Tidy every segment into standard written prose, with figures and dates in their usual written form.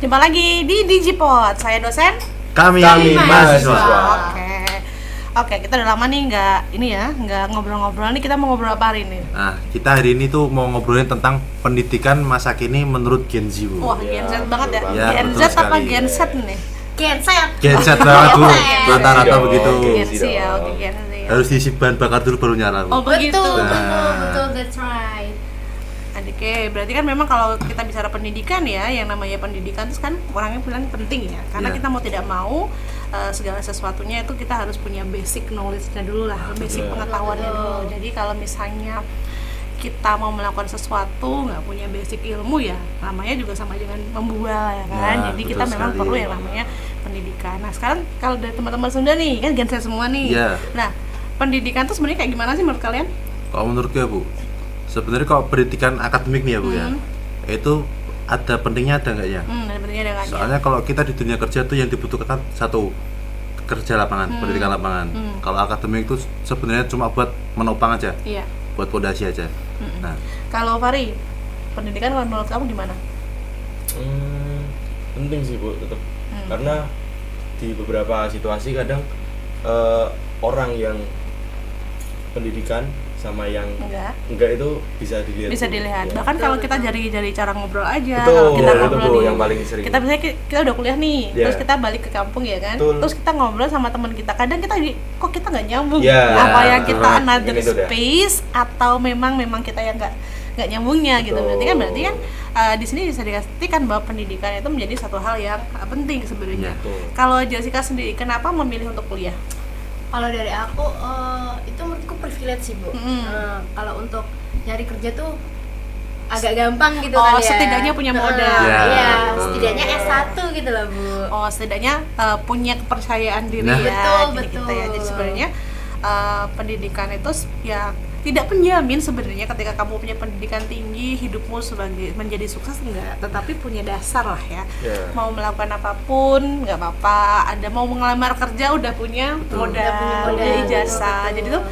Jumpa lagi di Digipod. Saya dosen. Kami mahasiswa. Oke, kita udah lama nih nggak ngobrol-ngobrol nih. Kita mau ngobrol apa hari ini? Nah, kita hari ini tuh mau ngobrolin tentang pendidikan masa kini menurut Gen Z, Bu. Wah, Gen Z banget ya. Ya, Gen Z betul apa sekali. Gen Z nih? Gen Z banget, Bu. Rata-rata dong, begitu. Gen Z ya, oke Gen Z ya. Harus diisi bahan bakar dulu baru nyala, Bu. Oh, begitu. betul, that's right. Oke, berarti kan memang kalau kita bicara pendidikan ya, yang namanya pendidikan itu kan orangnya bilang penting ya, karena Ya. kita mau tidak mau segala sesuatunya itu kita harus punya basic knowledge-nya dulu lah, basic pengetahuannya dulu. Jadi kalau misalnya kita mau melakukan sesuatu nggak punya basic ilmu ya, namanya juga sama dengan membual ya kan. Ya, Jadi betul kita memang sekali. perlu yang namanya pendidikan. Nah sekarang kalau dari teman-teman Sunda nih, kan Gen Z semua nih. Ya. Nah pendidikan tuh sebenarnya kayak gimana sih menurut kalian? Kalau menurut gue, Bu, sebenarnya kalau pendidikan akademik nih ya, Bu ya. Itu ada pentingnya ada enggaknya? Ada pentingnya ada nggak? Soalnya kalau kita di dunia kerja tuh yang dibutuhkan satu, kerja lapangan, pendidikan lapangan. Kalau akademik itu sebenarnya cuma buat menopang aja, Iya. buat fondasi aja. Nah, Kalau Fari, pendidikan kalau menurut kamu gimana? Penting sih, Bu, tetap. Karena di beberapa situasi kadang orang yang pendidikan sama yang enggak itu bisa dilihat. Bisa Bu. dilihat. Ya. Bahkan kalau kita dari cara ngobrol aja, Betul, kalau kita itu, ngobrol Bu, nih, yang paling sering. kita misalnya kita udah kuliah nih, Ya. terus kita balik ke kampung ya kan, Betul. terus kita ngobrol sama teman kita, kadang kita kok kita nggak nyambung, Ya, apa yang kita betul. another Ini tuh dah. space atau memang kita yang nggak nyambungnya gitu. Betul. Berarti kan di sini bisa dikatakan bahwa pendidikan itu menjadi satu hal yang penting sebenarnya. Ya. Betul. Kalau Jessica sendiri, kenapa memilih untuk kuliah? Kalau dari aku itu menurutku privilege sih, Bu. Kalau untuk nyari kerja tuh agak gampang gitu Oh, kan ya. setidaknya punya modal. Iya, Ya, setidaknya betul. S1 gitu loh, Bu. Oh, setidaknya punya kepercayaan diri Nah. ya, Betul, gini gitu ya. Jadi betul. sebenarnya pendidikan itu ya tidak penjamin sebenarnya ketika kamu punya pendidikan tinggi hidupmu sebagai menjadi sukses enggak, tetapi punya dasar lah ya. Ya. Mau melakukan apapun nggak apa-apa. Ada mau mengelamar kerja udah punya modal, Udah punya modal, udah ijazah. betul. Jadi tuh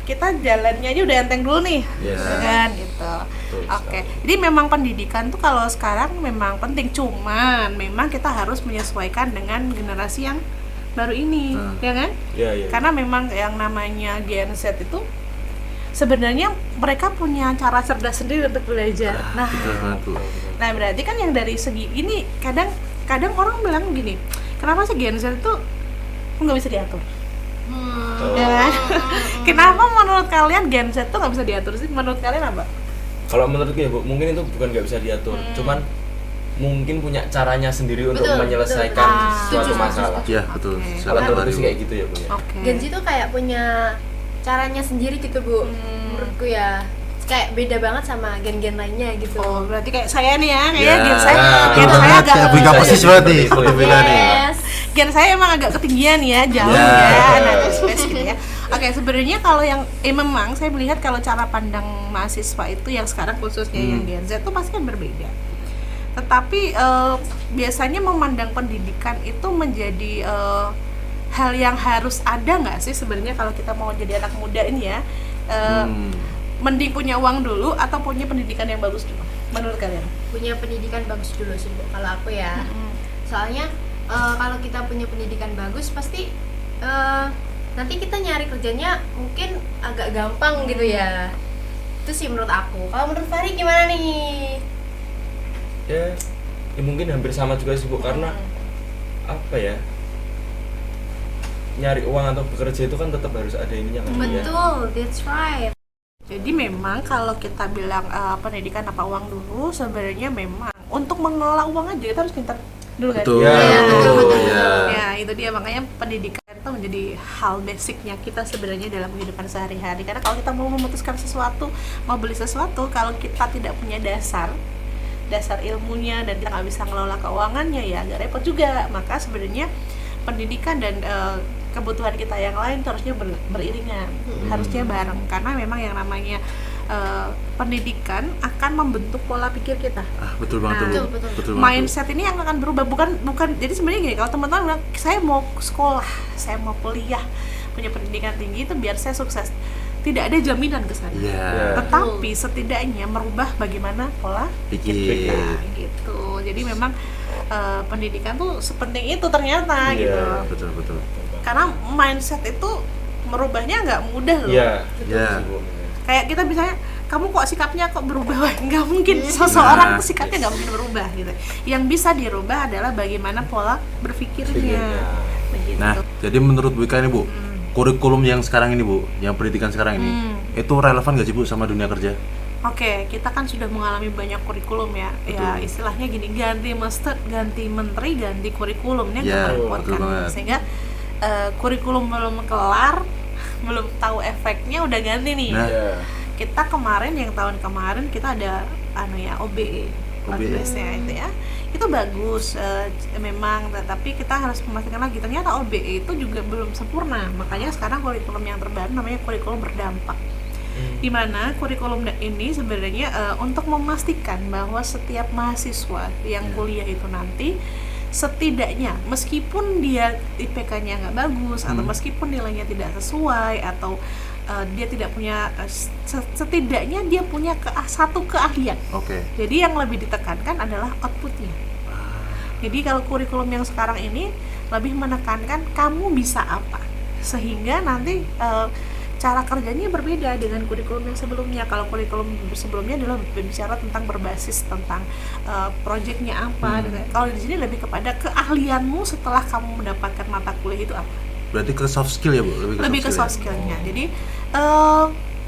kita jalannya aja udah enteng dulu nih, Yes. ya kan gitu. Betul Oke, sekali. jadi memang pendidikan tuh kalau sekarang memang penting, cuman memang kita harus menyesuaikan dengan generasi yang baru ini, ya kan? Ya, ya. Karena memang yang namanya Gen Z itu sebenarnya mereka punya cara cerdas sendiri untuk belajar. Nah, betul banget, Bu. nah berarti kan yang dari segi ini kadang orang bilang gini, kenapa sih Gen Z itu nggak bisa diatur? Ya kan? Kenapa menurut kalian Gen Z tuh nggak bisa diatur sih? Menurut kalian apa? Kalau menurutku ya, Bu, mungkin itu bukan nggak bisa diatur, cuman mungkin punya caranya sendiri untuk Betul, menyelesaikan betul. suatu Setuju, masalah. Ya, betul. Oke. Kalau Satu menurutku hari, sih Bu. kayak gitu ya, Bu ya. Oke. Gen Z tuh kayak punya caranya sendiri gitu, Bu. Menurutku ya kayak beda banget sama gen-gen lainnya gitu. Oh, berarti kayak saya nih ya, Ya, kayaknya gen saya betul banget. Kayak Bika persis banget nih, seperti Bika nih. Yes. gen saya emang agak ketinggian ya, jauh Ya. ya, nah space gitu ya. Oke, sebenarnya kalau yang memang saya melihat kalau cara pandang mahasiswa itu yang sekarang khususnya yang Gen Z itu pasti kan berbeda. Tetapi biasanya memandang pendidikan itu menjadi hal yang harus ada nggak sih sebenarnya kalau kita mau jadi anak muda ini ya? Mending punya uang dulu atau punya pendidikan yang bagus dulu menurut kalian? Punya pendidikan bagus dulu sih, Bu, kalau aku ya. Soalnya kalau kita punya pendidikan bagus pasti nanti kita nyari kerjanya mungkin agak gampang gitu ya. Itu sih menurut aku. Kalau menurut Fari gimana nih? Ya, mungkin hampir sama juga sih, Bu, karena apa ya? Nyari uang atau bekerja itu kan tetap harus ada ininya kan, Bu, ya. Betul, that's right. Jadi memang kalau kita bilang pendidikan apa uang dulu, sebenarnya memang untuk mengelola uang aja kita harus pintar dulu kan? Betul. Ya, betul. Ya. Ya itu dia, makanya pendidikan itu menjadi hal basicnya kita sebenarnya dalam kehidupan sehari-hari. Karena kalau kita mau memutuskan sesuatu, mau beli sesuatu, kalau kita tidak punya dasar ilmunya dan kita nggak bisa ngelola keuangannya ya agak repot juga. Maka sebenarnya pendidikan dan kebutuhan kita yang lain itu harusnya beriringan, harusnya bareng, karena memang yang namanya pendidikan akan membentuk pola pikir kita. Betul banget, Nah, Bu. betul. Betul banget, Bu. Mindset ini yang akan berubah, bukan jadi sebenarnya gini, kalau teman-teman bilang saya mau sekolah, saya mau kuliah, punya pendidikan tinggi itu biar saya sukses, tidak ada jaminan ke sana. Iya. Tetapi setidaknya merubah bagaimana pola Pikir. kita gitu. Jadi memang pendidikan tuh sepenting itu ternyata Iya, gitu. Betul. Karena mindset itu merubahnya nggak mudah loh. Iya, Iya. betul sih, Bu. Kayak kita misalnya, kamu kok sikapnya kok berubah? Wah, nggak mungkin, seseorang Nah, tuh sikapnya nggak mungkin berubah gitu. Yang bisa dirubah adalah bagaimana pola berpikirnya. Pikirnya. Begitu. Nah, jadi menurut Bu Ika ini Bu, kurikulum yang sekarang ini Bu, yang pendidikan sekarang ini, itu relevan nggak sih Bu sama dunia kerja? Oke, kita kan sudah mengalami banyak kurikulum ya. Ya Betul. istilahnya gini, ganti menteri, ganti kurikulumnya Ya, nggak merepotkan. betul banget. Sehingga kurikulum belum kelar, belum tahu efeknya udah ganti nih. Nah. Iya. Kita kemarin, yang tahun kemarin kita ada OBE outbase-nya itu ya. Itu bagus memang, tetapi kita harus memastikan lagi ternyata OBE itu juga belum sempurna. Makanya sekarang kurikulum yang terbaru namanya kurikulum berdampak. Di mana kurikulum ini sebenarnya untuk memastikan bahwa setiap mahasiswa yang kuliah itu nanti setidaknya meskipun dia IPK-nya nggak bagus atau meskipun nilainya tidak sesuai atau dia tidak punya setidaknya dia punya satu keahlian. Oke. Jadi yang lebih ditekankan adalah outputnya. Jadi kalau kurikulum yang sekarang ini lebih menekankan kamu bisa apa, sehingga nanti cara kerjanya berbeda dengan kurikulum yang sebelumnya. Kalau kurikulum sebelumnya adalah berbicara tentang berbasis tentang proyeknya apa. Kalau di sini lebih kepada keahlianmu setelah kamu mendapatkan mata kuliah itu apa. Berarti ke soft skill ya Bu? Lebih ke soft skill skillnya. Jadi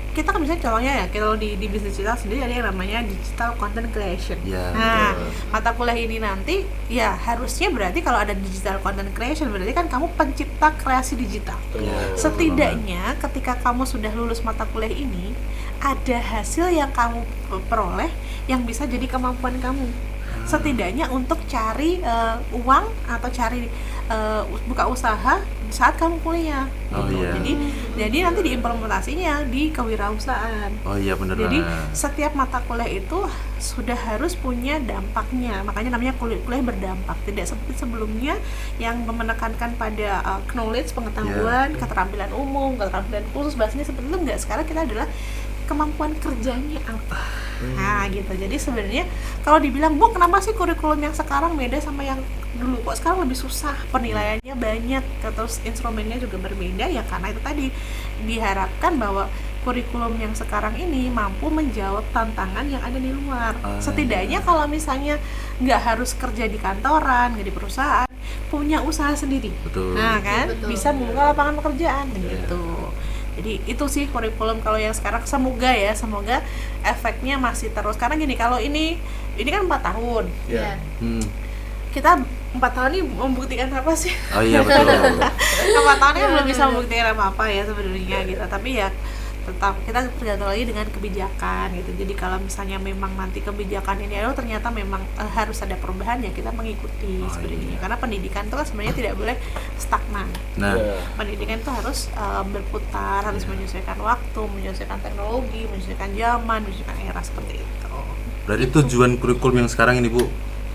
kita kan misalnya contohnya ya, kalau di bisnis digital sendiri ada yang namanya digital content creation. Ya, Nah, betul. mata kuliah ini nanti ya harusnya berarti kalau ada digital content creation berarti kan kamu pencipta kreasi digital. Ya. Setidaknya ketika kamu sudah lulus mata kuliah ini, ada hasil yang kamu peroleh yang bisa jadi kemampuan kamu. Setidaknya untuk cari uang atau cari buka usaha saat kamu kuliah. Oh, gitu. iya. Jadi nanti diimplementasinya di kewirausahaan. Oh iya benar Jadi banget. setiap mata kuliah itu sudah harus punya dampaknya, makanya namanya kuliah berdampak. Tidak seperti sebelumnya yang menekankan pada knowledge, pengetahuan, keterampilan umum, keterampilan khusus, bahasanya seperti itu enggak. Sekarang kita adalah kemampuan kerjanya apa. Nah gitu, jadi sebenarnya kalau dibilang, Bu kenapa sih kurikulum yang sekarang beda sama yang dulu, kok sekarang lebih susah, penilaiannya banyak, terus instrumennya juga berbeda, ya karena itu tadi diharapkan bahwa kurikulum yang sekarang ini mampu menjawab tantangan yang ada di luar. Setidaknya kalau misalnya nggak harus kerja di kantoran, nggak di perusahaan, punya usaha sendiri. Betul. Nah kan, Betul. bisa membuka lapangan pekerjaan begitu. Jadi itu sih kurikulum kalau yang sekarang, semoga efeknya masih terus. Karena gini, kalau ini kan 4 tahun. Iya. Kita 4 tahun ini membuktikan apa sih? Oh iya betul. 4 tahun ini kan belum bisa membuktikan apa-apa ya sebenarnya gitu. Tapi ya tetap kita tergantung lagi dengan kebijakan gitu. Jadi kalau misalnya memang nanti kebijakan ini ternyata memang harus ada perubahan, ya kita mengikuti sebenarnya. Karena pendidikan itu kan sebenarnya tidak boleh stagnan. Nah, Iya. Pendidikan itu harus berputar, harus menyesuaikan waktu, menyesuaikan teknologi, menyesuaikan zaman, menyesuaikan era seperti itu. berarti tujuan kurikulum yang sekarang ini Bu,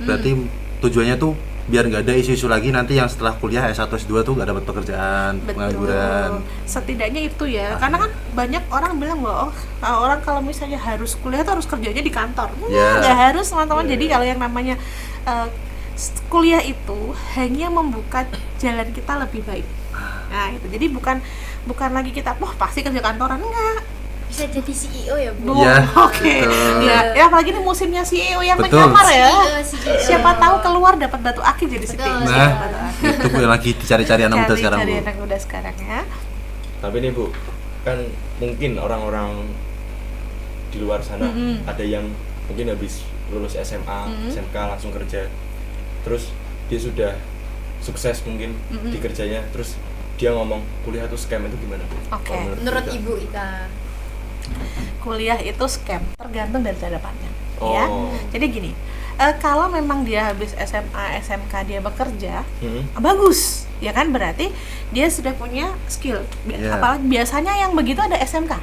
berarti tujuannya tuh biar nggak ada isu-isu lagi nanti yang setelah kuliah S1 S2 tuh nggak dapat pekerjaan, pengangguran. Setidaknya itu ya, karena kan banyak orang bilang bahwa orang kalau misalnya harus kuliah tuh harus kerjanya di kantor. Nggak harus teman-teman. Jadi kalau yang namanya kuliah itu hanya membuka jalan kita lebih baik. Nah itu, jadi bukan lagi kita pasti kerja kantoran, enggak. Bisa jadi CEO ya, Bu. Iya. Oke. betul. Ya apalagi nih musimnya CEO yang Betul. menyamar ya. CEO. Siapa tahu keluar dapat batu akik jadi CEO. Betul. Nah, Batu akik. itu Bu yang lagi dicari-cari anak muda sekarang Cari Bu. anak muda sekarang ya. Tapi nih Bu, kan mungkin orang-orang di luar sana ada yang mungkin habis lulus SMA, SMK langsung kerja. Terus dia sudah sukses mungkin di kerjanya, terus dia ngomong kuliah itu scam, itu gimana Bu? Oke. Kalau Menurut Ika? Ibu Ika. Kuliah itu scam, tergantung dari cara pandang Oh. ya. Jadi gini, kalau memang dia habis SMA, SMK dia bekerja, bagus, ya kan, berarti dia sudah punya skill. Yeah. Apalagi biasanya yang begitu ada SMK.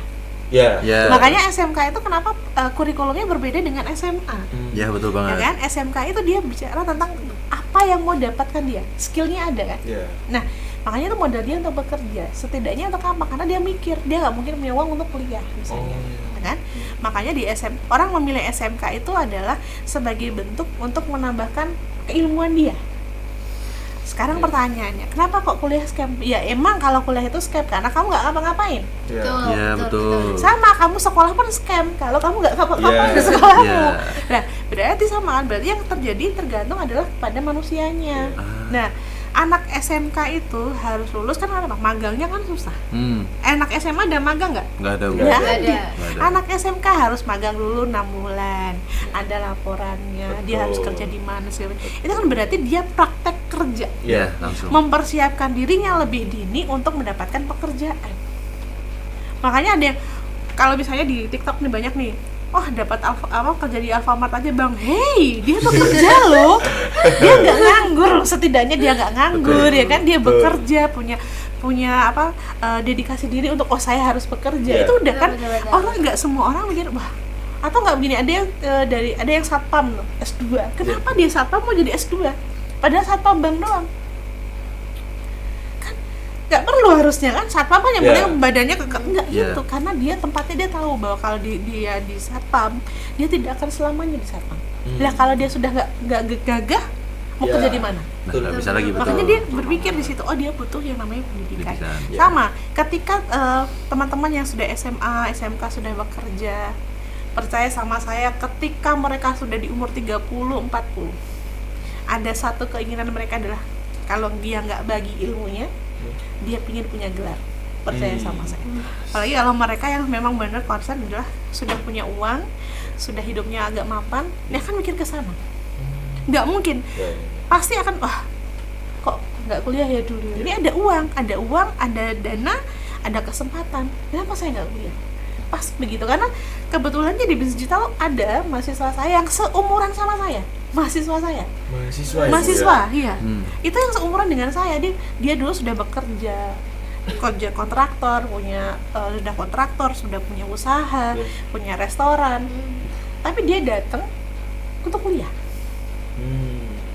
Ya. Ya. Makanya SMK itu kenapa kurikulumnya berbeda dengan SMA. Ya betul Ya banget. kan, SMK itu dia bicara tentang apa yang mau dapatkan dia, skillnya ada kan. Ya. Nah, makanya itu modal dia untuk bekerja. Setidaknya untuk apa? Karena dia mikir, dia nggak mungkin punya uang untuk kuliah misalnya, ya kan? Makanya di orang memilih SMK itu adalah sebagai bentuk untuk menambahkan keilmuan dia. Sekarang pertanyaannya, kenapa kok kuliah scam? Ya emang kalau kuliah itu scam karena kamu nggak ngapa-ngapain. Iya, betul. Sama, kamu sekolah pun scam kalau kamu nggak ngapa-ngapain Iya. di sekolahmu. Iya. Nah, berarti sama kan? Berarti yang terjadi tergantung adalah pada manusianya. Nah, anak SMK itu harus lulus kan apa? Magangnya kan susah. Anak SMA ada magang nggak? Nggak ada, Bu. Nggak Nggak ada. ada. Anak SMK harus magang dulu 6 bulan. Ada laporannya, dia harus kerja di mana segala macam. Itu kan berarti dia praktek kerja. Iya, langsung. Mempersiapkan dirinya lebih dini untuk mendapatkan pekerjaan. Makanya ada yang kalau misalnya di TikTok nih banyak nih, dapat kerja di Alfamart aja bang. Hey, dia bekerja loh. Dia nggak nganggur, setidaknya dia nggak nganggur ya kan, dia bekerja, punya dedikasi diri untuk saya harus bekerja. Yeah. Itu udah kan Betul. orang, nggak semua orang mikir wah, atau nggak begini, ada yang ada yang satpam S2. Kenapa dia satpam mau jadi S2? Padahal satpam bank doang. Kan nggak perlu harusnya kan, satpam kan yang Yeah. penting badannya enggak Yeah. gitu, karena dia tempatnya dia tahu bahwa kalau dia di satpam, dia tidak akan selamanya di satpam. Lah kalau dia sudah nggak gagah, mau Yeah. kerja di mana? Nah, nggak bisa lagi, betul. Makanya dia berpikir di situ, dia butuh yang namanya pendidikan. Pendidikan, ya. Sama, ketika teman-teman yang sudah SMA, SMK sudah bekerja, percaya sama saya, ketika mereka sudah di umur 30, 40, ada satu keinginan mereka adalah kalau dia nggak bagi ilmunya, dia pingin punya gelar. Percaya sama saya. Apalagi kalau mereka yang memang benar concern adalah sudah punya uang, sudah hidupnya agak mapan, dia akan mikir ke sana. Nggak mungkin, pasti akan kok nggak kuliah ya dulu. Ini ada uang, ada dana, ada kesempatan. Kenapa saya nggak kuliah? Pas begitu, karena kebetulan di bisnis digital ada mahasiswa saya yang seumuran sama saya. Mahasiswa, iya. Itu yang seumuran dengan saya. Dia dulu sudah bekerja kontraktor, sudah punya usaha, punya restoran. Tapi dia datang untuk kuliah.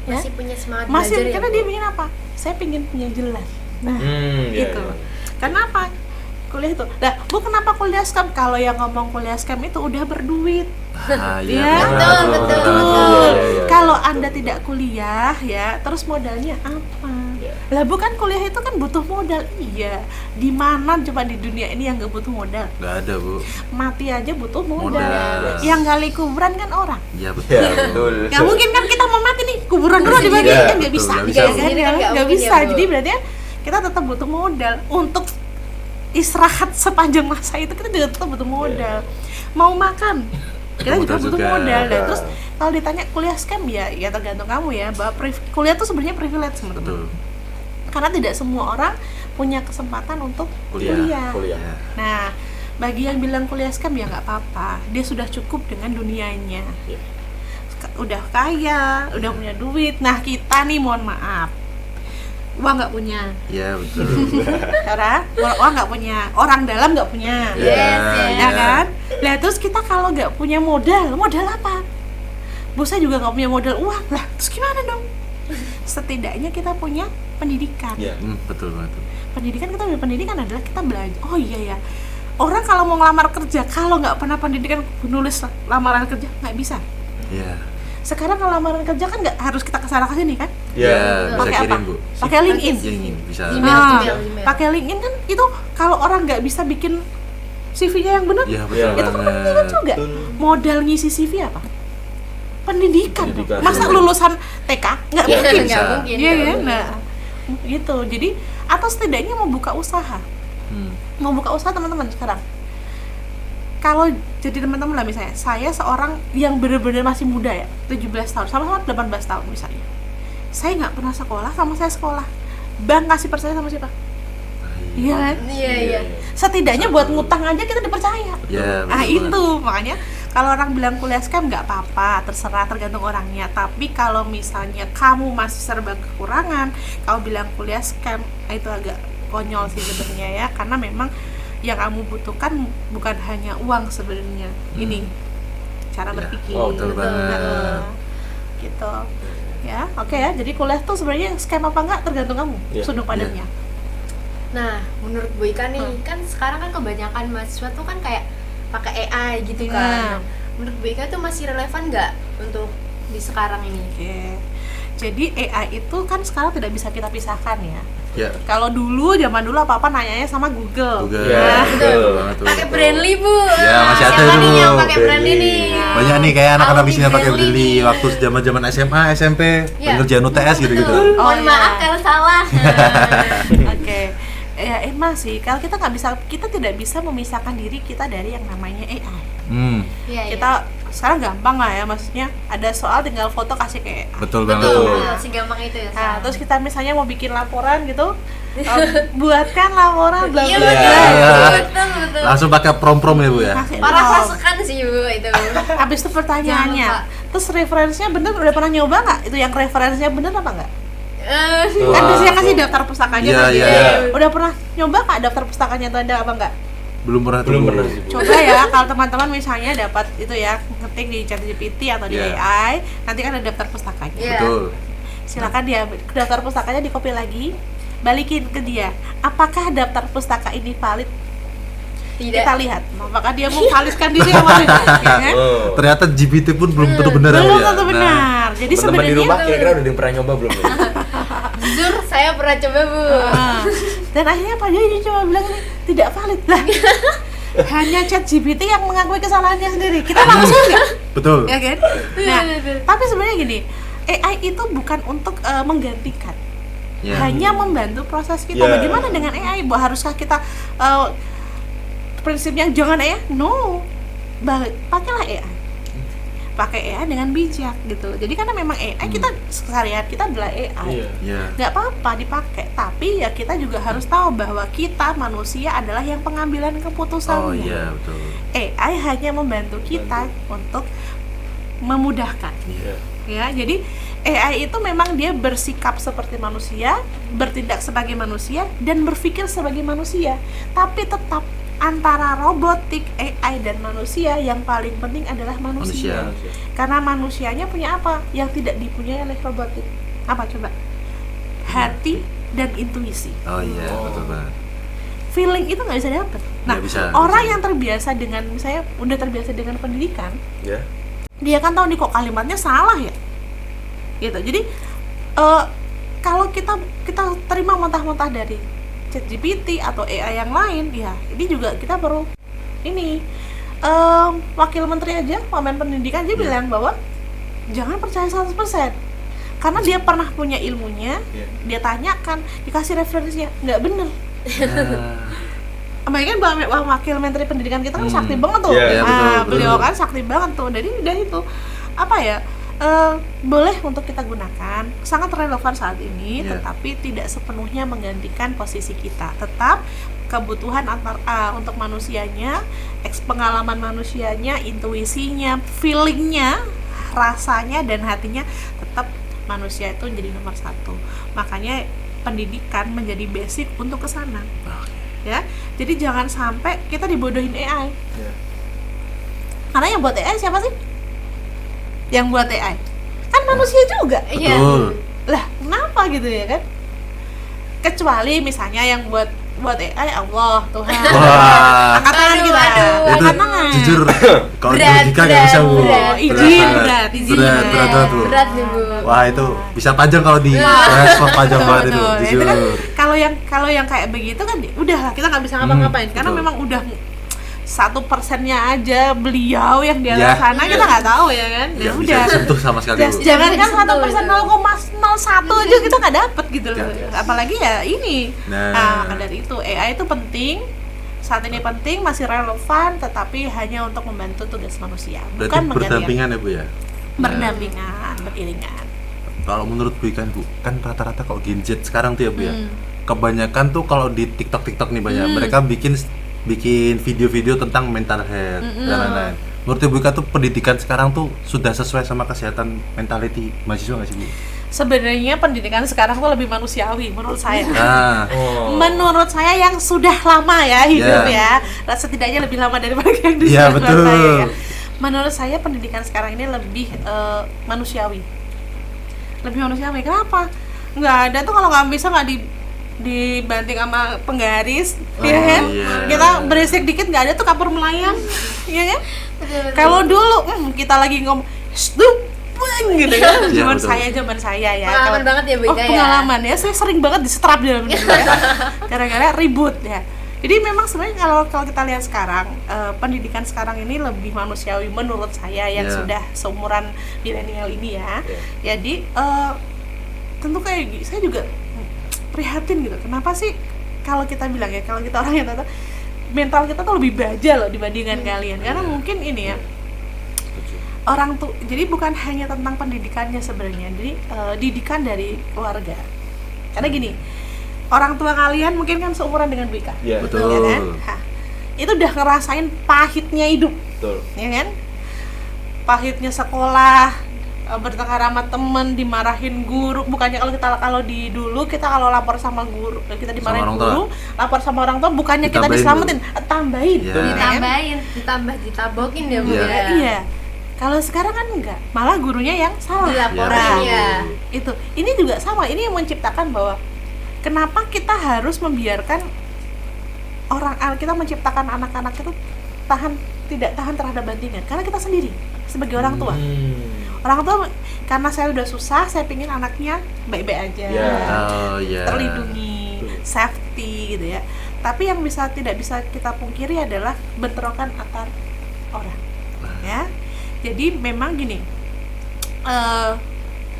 Ya? Masih punya semangat Masih, belajar karena ya, dia Bu? ingin apa? Saya pengen punya jelas. Nah, Iya, gitu. iya. Karena apa? Kuliah itu. Nah, Bu kenapa kuliah scam? Kalau yang ngomong kuliah scam itu udah berduit. Iya, Ya, betul. Kalau Anda tidak kuliah ya, terus modalnya apa? Iya. Lah bukan kuliah itu kan butuh modal. Iya. Di mana coba di dunia ini yang nggak butuh modal? Nggak ada, Bu. Mati aja butuh modal. Modal. Yang gali kuburan kan orang. Iya, betul. Ya, betul. Nggak mungkin kan kita mau mati nih, kuburan dulu dibagi, Iya, kan nggak betul, bisa. nggak bisa, Nggak Bu. kan? Sendiri kan nggak Nggak mungkin bisa. ya, Bu. Jadi berarti kan kita tetap butuh modal untuk istirahat sepanjang masa itu, kita juga tetap butuh modal. Mau makan kita juga Modal butuh juga. modal. Dan Ya. terus kalau ditanya kuliah scam ya tergantung kamu ya, bahwa kuliah tuh sebenarnya privilege teman-teman. Betul. Karena tidak semua orang punya kesempatan untuk Kuliah. Kuliah. Iya. Nah, bagi yang bilang kuliah scam ya nggak apa-apa, dia sudah cukup dengan dunianya. Iya. Udah kaya, udah punya duit. Nah, kita nih mohon maaf, uang nggak punya, Iya, betul. karena uang nggak punya, orang dalam nggak punya. Yes, Ya kan? Lah terus kita kalau nggak punya modal apa? Bu, saya juga nggak punya modal uang. Lah terus gimana dong? Setidaknya kita punya pendidikan. Iya. Betul banget. Pendidikan, kita punya pendidikan adalah kita belajar. Oh iya ya, orang kalau mau ngelamar kerja, kalau nggak pernah pendidikan, nulis lamaran kerja nggak bisa. Iya. Sekarang kalau lamaran kerja kan nggak harus kita kesana kesini kan? Iya, bisa Pakai apa? kirim, Bu. Pakai LinkedIn. Ingin bisa. Email, Nah, Gmail. pakai LinkedIn kan itu kalau orang nggak bisa bikin CV-nya yang benar, Iya, Iya, betul itu kan pendidikan banget. juga. Betul. Modal ngisi CV apa? Pendidikan. Pendidikan. Masa lulusan TK nggak Iya, mungkin? nggak bisa. mungkin. Iya nggak kan? mungkin. Nah, gitu. Jadi atau setidaknya mau buka usaha. Mau buka usaha teman-teman sekarang. Kalau jadi teman-teman lah, misalnya saya seorang yang benar-benar masih muda ya, 17 tahun sama 18 tahun misalnya, saya nggak pernah sekolah, sama saya sekolah, bank kasih percaya sama siapa? Iya kan? Iya, iya. Setidaknya buat ngutang aja kita dipercaya. Iya, Nah betul itu makanya kalau orang bilang kuliah scam nggak apa-apa, terserah, tergantung orangnya. Tapi kalau misalnya kamu masih serba kekurangan, kamu bilang kuliah scam, itu agak konyol sih sebenarnya ya, karena memang yang kamu butuhkan bukan hanya uang sebenarnya. Ini cara Iya. berpikir. Oh, betul banget. Nah, gitu. Ya, oke ya. Jadi kuliah tuh sebenarnya scam apa enggak tergantung kamu, Iya. sudut pandangnya. Nah, menurut Bu Ika nih, kan sekarang kan kebanyakan mahasiswa tuh kan kayak pakai AI gitu Iya. kan. Menurut Bu Ika tuh masih relevan nggak untuk di sekarang ini? Oke. Jadi AI itu kan sekarang tidak bisa kita pisahkan ya. Ya. Kalau zaman dulu apa-apa nanyanya sama Google. Google. Ya, betul banget tuh. Pakai Brandly, Bu. Ya, masih ada Siapa nih dulu. yang pakai Brandly Brandly. nih? Banyak nih kayak anak-anak Aldi di sini pakai Brandly Brandly nih. waktu zaman SMA, SMP, Iya. pengerjaan UTS gitu-gitu. Oh, Mohon iya. maaf kalau salah. Oke. Ya emang sih, kalau kita tidak bisa memisahkan diri kita dari yang namanya AI. Iya, iya. Kita sekarang gampang lah ya, maksudnya ada soal tinggal foto kasih ke AI. Betul banget betul, tuh. betul. Segampang itu ya. Nah, terus kita misalnya mau bikin laporan gitu, buatkan laporan bla Iya, bla betul, bla. Iya. betul, betul. Langsung pakai prom-prom ya Bu ya. Kasih Parah prompt. pasukan sih, Bu, itu. Habis itu pertanyaannya, Jangan terus referensinya bener, udah pernah nyoba nggak? Itu yang referensinya bener apa nggak? Eh, Kan Wah, biasanya kasih kok. daftar pustakanya Iya, kan iya, gitu. iya. Udah pernah nyoba nggak daftar pustakanya itu ada apa nggak? Belum pernah tuh. Belum Bu. pernah sih, Bu. Coba ya kalau teman-teman misalnya dapat itu ya, ngetik di ChatGPT atau di Iya. AI, nanti kan ada daftar pustakanya. Iya. Betul. Silakan dia daftar pustakanya di copy lagi, balikin ke dia. Apakah daftar pustaka ini valid? Tidak. Kita lihat, apakah dia memvalidkan diri apa tidak? Ya kan? Oh. Ternyata GPT pun belum tentu benar ya Bu Belum ya. tentu benar. Jadi Teman-teman di rumah sebenarnya kira-kira udah ada yang pernah nyoba belum? Ya? Jujur, saya pernah coba, Bu. dan akhirnya apa dia cuma bilang ini tidak valid lah. Hanya ChatGPT yang mengakui kesalahannya sendiri. Kita manusia nggak? Betul. Ya kan? Nah, tapi sebenarnya gini, AI itu bukan untuk menggantikan. Ya. Hanya membantu proses kita. Ya. Bagaimana dengan AI? Haruskah kita prinsipnya jangan AI? No. Pakailah AI. Pakai AI dengan bijak gitu. Jadi karena memang AI kita sehari-hari kita adalah AI. Iya. Ya. Nggak apa-apa dipakai, tapi ya kita juga harus tahu bahwa kita manusia adalah yang pengambilan keputusan. Oh iya betul. AI hanya membantu kita untuk memudahkan. Iya. Ya, jadi AI itu memang dia bersikap seperti manusia, bertindak sebagai manusia, dan berpikir sebagai manusia. Tapi tetap antara robotik, AI, dan manusia yang paling penting adalah manusia. Manusia. Karena manusianya punya apa yang tidak dipunyai oleh robotik? Apa coba? Hati dan intuisi. Oh iya Oh. betul banget. Feeling itu nggak bisa dapet. Nah, Nggak bisa, orang bisa. yang terbiasa dengan, misalnya udah terbiasa dengan pendidikan, Ya. dia kan tahu nih kok kalimatnya salah ya, gitu. Jadi kalau kita terima mentah-mentah dari ChatGPT atau AI yang lain, ya ini juga kita perlu ini wakil menteri aja, Wamen Pendidikan dia bilang bahwa jangan percaya 100% karena dia pernah punya ilmunya, Iya. dia tanyakan, dikasih referensinya nggak bener. Nah, Apalagi kan wakil menteri pendidikan kita kan sakti banget tuh. Iya, iya, Nah, betul, beliau betul. kan sakti banget tuh. Jadi udah itu apa ya? Boleh untuk kita gunakan, sangat relevan saat ini, Iya. tetapi tidak sepenuhnya menggantikan posisi kita. Tetap kebutuhan untuk manusianya, pengalaman manusianya, intuisinya, feelingnya, rasanya dan hatinya tetap manusia itu menjadi nomor satu. Makanya pendidikan menjadi basic untuk ke sana. Ya, jadi jangan sampai kita dibodohin AI. Ya. Karena yang buat AI siapa sih? Yang buat AI kan manusia juga. Iya. betul. Lah, kenapa gitu ya kan? Kecuali misalnya yang buat AI Allah Tuhan. Wah. Angkat tangan Aduh, kita. aduh. Itu Angkat tangan. jujur kalau di Berat, logika nggak bisa Bu. berat. Oh, izin, berat, izin. berat banget Bu. Berat nih, Bu. Wah itu bisa panjang kalau di respon panjang Betul, banget itu betul. Itu jujur. kan kalau yang kayak begitu kan udah lah kita nggak bisa ngapa-ngapain karena betul. memang udah 1% aja beliau yang di Ya. atas sana kita nggak tahu ya kan. Ya Nggak bisa udah. disentuh sama sekali Bu. Jangan kan Disentuh 1% itu. 0,01 aja kita nggak dapet gitu loh. Nggak. Apalagi ya ini. Nah. Nah, dari itu AI itu penting. Saat ini penting, masih relevan, tetapi hanya untuk membantu tugas manusia, Berarti bukan menggantikan. berdampingan ya Bu ya. Berdampingan, beriringan. Kalau menurut Bu Ikan Bu, kan rata-rata kok Gen Z sekarang tuh ya Bu ya. Kebanyakan tuh kalau di TikTok nih banyak mereka bikin video-video tentang mental health dan lain-lain. Menurut Bu Ikan tuh pendidikan sekarang tuh sudah sesuai sama kesehatan mentality mahasiswa nggak sih Bu? Sebenarnya pendidikan sekarang tuh lebih manusiawi menurut saya. Nah, Oh. Menurut saya yang sudah lama ya hidup Ya. ya, setidaknya lebih lama daripada yang di Iya, sekolah betul. saya ya. Menurut saya pendidikan sekarang ini lebih manusiawi. Lebih manusiawi. Kenapa? Nggak ada tuh kalau nggak bisa nggak dibanting sama penggaris, ya kan? iya. Kita berisik dikit nggak ada tuh kapur melayang, ya kan? Kalau dulu kita lagi ngomong, "Stup, gitu kan. Iya, Zaman saya ya. Pengalaman Kalau- banget ya, Bu Ika, ya? Pengalaman ya. Saya sering banget disetrap di dalam hidup saya. Gara-gara ribut ya. Jadi memang sebenarnya kalau kita lihat sekarang pendidikan sekarang ini lebih manusiawi menurut saya yang Yeah. sudah seumuran milenial ini ya. Yeah. Jadi tentu kayak saya juga prihatin gitu. Kenapa sih kalau kita bilang ya, kalau kita orang yang ternyata mental kita tuh lebih baja loh dibandingkan kalian. Karena mungkin ini ya, orang tuh, jadi bukan hanya tentang pendidikannya sebenarnya, jadi didikan dari keluarga. Karena gini, orang tua kalian mungkin kan seumuran dengan Bu Ika, Iya, Betul. ya kan? Hah, itu udah ngerasain pahitnya hidup, betul. ya kan? Pahitnya sekolah, bertengkar sama temen, dimarahin guru. Bukannya kalau di dulu kita kalau lapor sama guru, kita dimarahin Sama orang tua. guru, lapor sama orang tua, bukannya kita Ditambahin, diselamatin, tambahin, Iya. ya kan? Ditambahin, ditabokin ya Bu Iya. ya. Iya. Kalau sekarang kan enggak, malah gurunya yang salah. Dilaporin Nah, ya. Itu. Ini juga sama, ini yang menciptakan bahwa kenapa kita harus membiarkan kita menciptakan anak-anak itu tidak tahan terhadap bandingan, karena kita sendiri sebagai orang tua. Orang tua, karena saya udah susah, saya pingin anaknya baik-baik aja, Ya. Oh iya. terlindungi, Betul. safety gitu ya. Tapi yang tidak bisa kita pungkiri adalah bentrokan antar orang, ya. Jadi memang gini,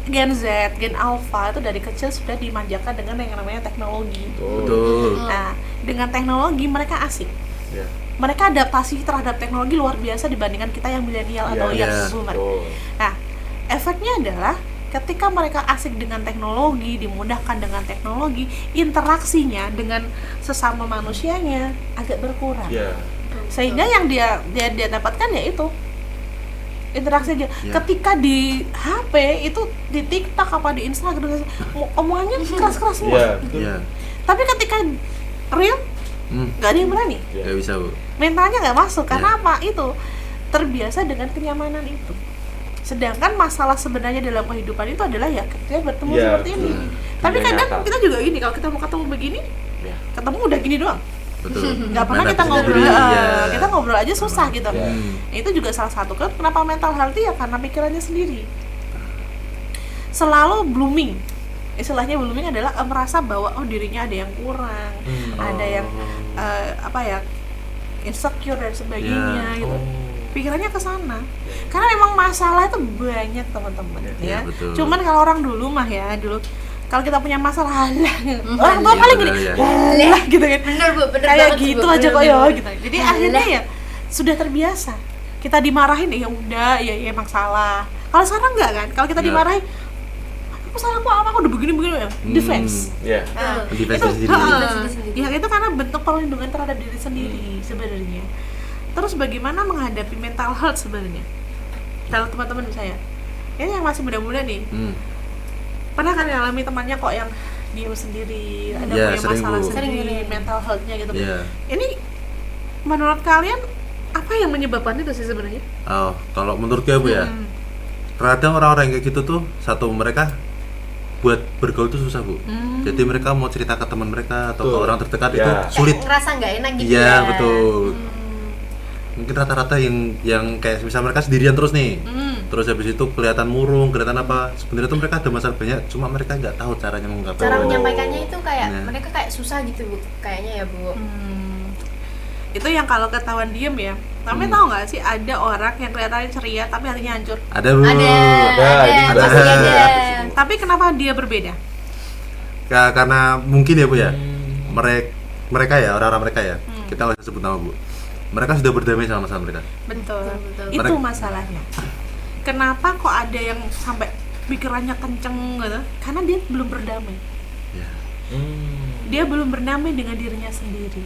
Gen Z, Gen Alpha itu dari kecil sudah dimanjakan dengan yang namanya teknologi. Betul. Nah, dengan teknologi mereka asik. Ya. Mereka adaptasi terhadap teknologi luar biasa dibandingkan kita yang milenial atau Iya, yang iya. boomer. Betul. Nah, efeknya adalah ketika mereka asik dengan teknologi, dimudahkan dengan teknologi, interaksinya dengan sesama manusianya agak berkurang. Ya. Sehingga yang dia dapatkan ya itu interaksi aja. Ya. Ketika di HP itu di TikTok apa di Instagram omongannya keras-keras semua. Iya, betul. Iya. Tapi ketika real nggak ada yang berani. Iya. Gak bisa, Bu. Mentalnya nggak masuk karena Ya. apa? Itu terbiasa dengan kenyamanan itu. Sedangkan masalah sebenarnya dalam kehidupan itu adalah ya ketika bertemu Ya, seperti ini. betul. Tapi Dunia kadang nyata. kita juga gini, kalau kita mau ketemu begini, Ya. ketemu udah gini doang. Betul. Nggak pernah kita Menghadapi ngobrol, sendiri, iya. kita ngobrol aja susah gitu. Ya. Itu juga salah satu kan kenapa mental healthy ya karena pikirannya sendiri. Selalu blooming. Istilahnya blooming adalah merasa bahwa oh dirinya ada yang kurang, ada yang apa ya, insecure dan sebagainya Ya. gitu. Pikirannya ke sana. Karena memang masalah itu banyak teman-teman Ya, ya. betul. Cuman kalau orang dulu mah ya, dulu kalau kita punya masalah lah, orang tua Iya, paling benar, gini, ya. lah gitu kan. Bener Bu, bener Kayak banget, gitu Bu. aja kok Bener, ya bener. gitu. Jadi akhirnya ya sudah terbiasa. Kita dimarahin ya udah, ya emang salah. Kalau sekarang enggak kan? Kalau kita Iya. dimarahin, aku salah apa? Aku udah begini-begini ya. Defense. Ya. Nah, Defense itu, sendiri. Sendiri. ya itu karena bentuk perlindungan terhadap diri sendiri sebenarnya. Terus bagaimana menghadapi mental health sebenarnya? Kalau teman-teman saya, ini yang masih muda-muda nih, pernah kan alami temannya kok yang diem sendiri, ada Ya, punya sering, masalah Bu. sendiri, Sering. mental health-nya gitu. Iya. Ini menurut kalian apa yang menyebabkan itu sih sebenarnya? Oh, kalau menurut gue, Bu ya, kadang orang-orang yang kayak gitu tuh satu mereka buat bergaul tuh susah, Bu. Jadi mereka mau cerita ke teman mereka atau ke Betul. orang terdekat Ya. itu sulit. Ngerasa nggak enak gitu Iya, ya. betul. Mungkin rata-rata yang kayak misal mereka sendirian terus nih. Terus habis itu kelihatan murung, kelihatan apa? Sebenarnya tuh mereka ada masalah banyak, cuma mereka nggak tahu caranya mengungkapkan. Cara menyampaikannya itu kayak Ya. mereka kayak susah gitu Bu, kayaknya ya Bu. Itu yang kalau ketahuan diem ya. Tapi tahu nggak sih ada orang yang kelihatannya ceria tapi hatinya hancur. Ada, Bu. Ada, ini juga pasti ada. ada. Tapi kenapa dia berbeda? Karena mungkin ya, Bu ya. Mereka ya, orang-orang mereka ya. Kita nggak usah sebut nama, Bu. Mereka sudah berdamai sama masalah mereka. Betul. Betul. Itu Mereka- masalahnya. Kenapa kok ada yang sampai pikirannya kenceng gitu? Karena dia belum berdamai. Ya. Dia belum berdamai dengan dirinya sendiri.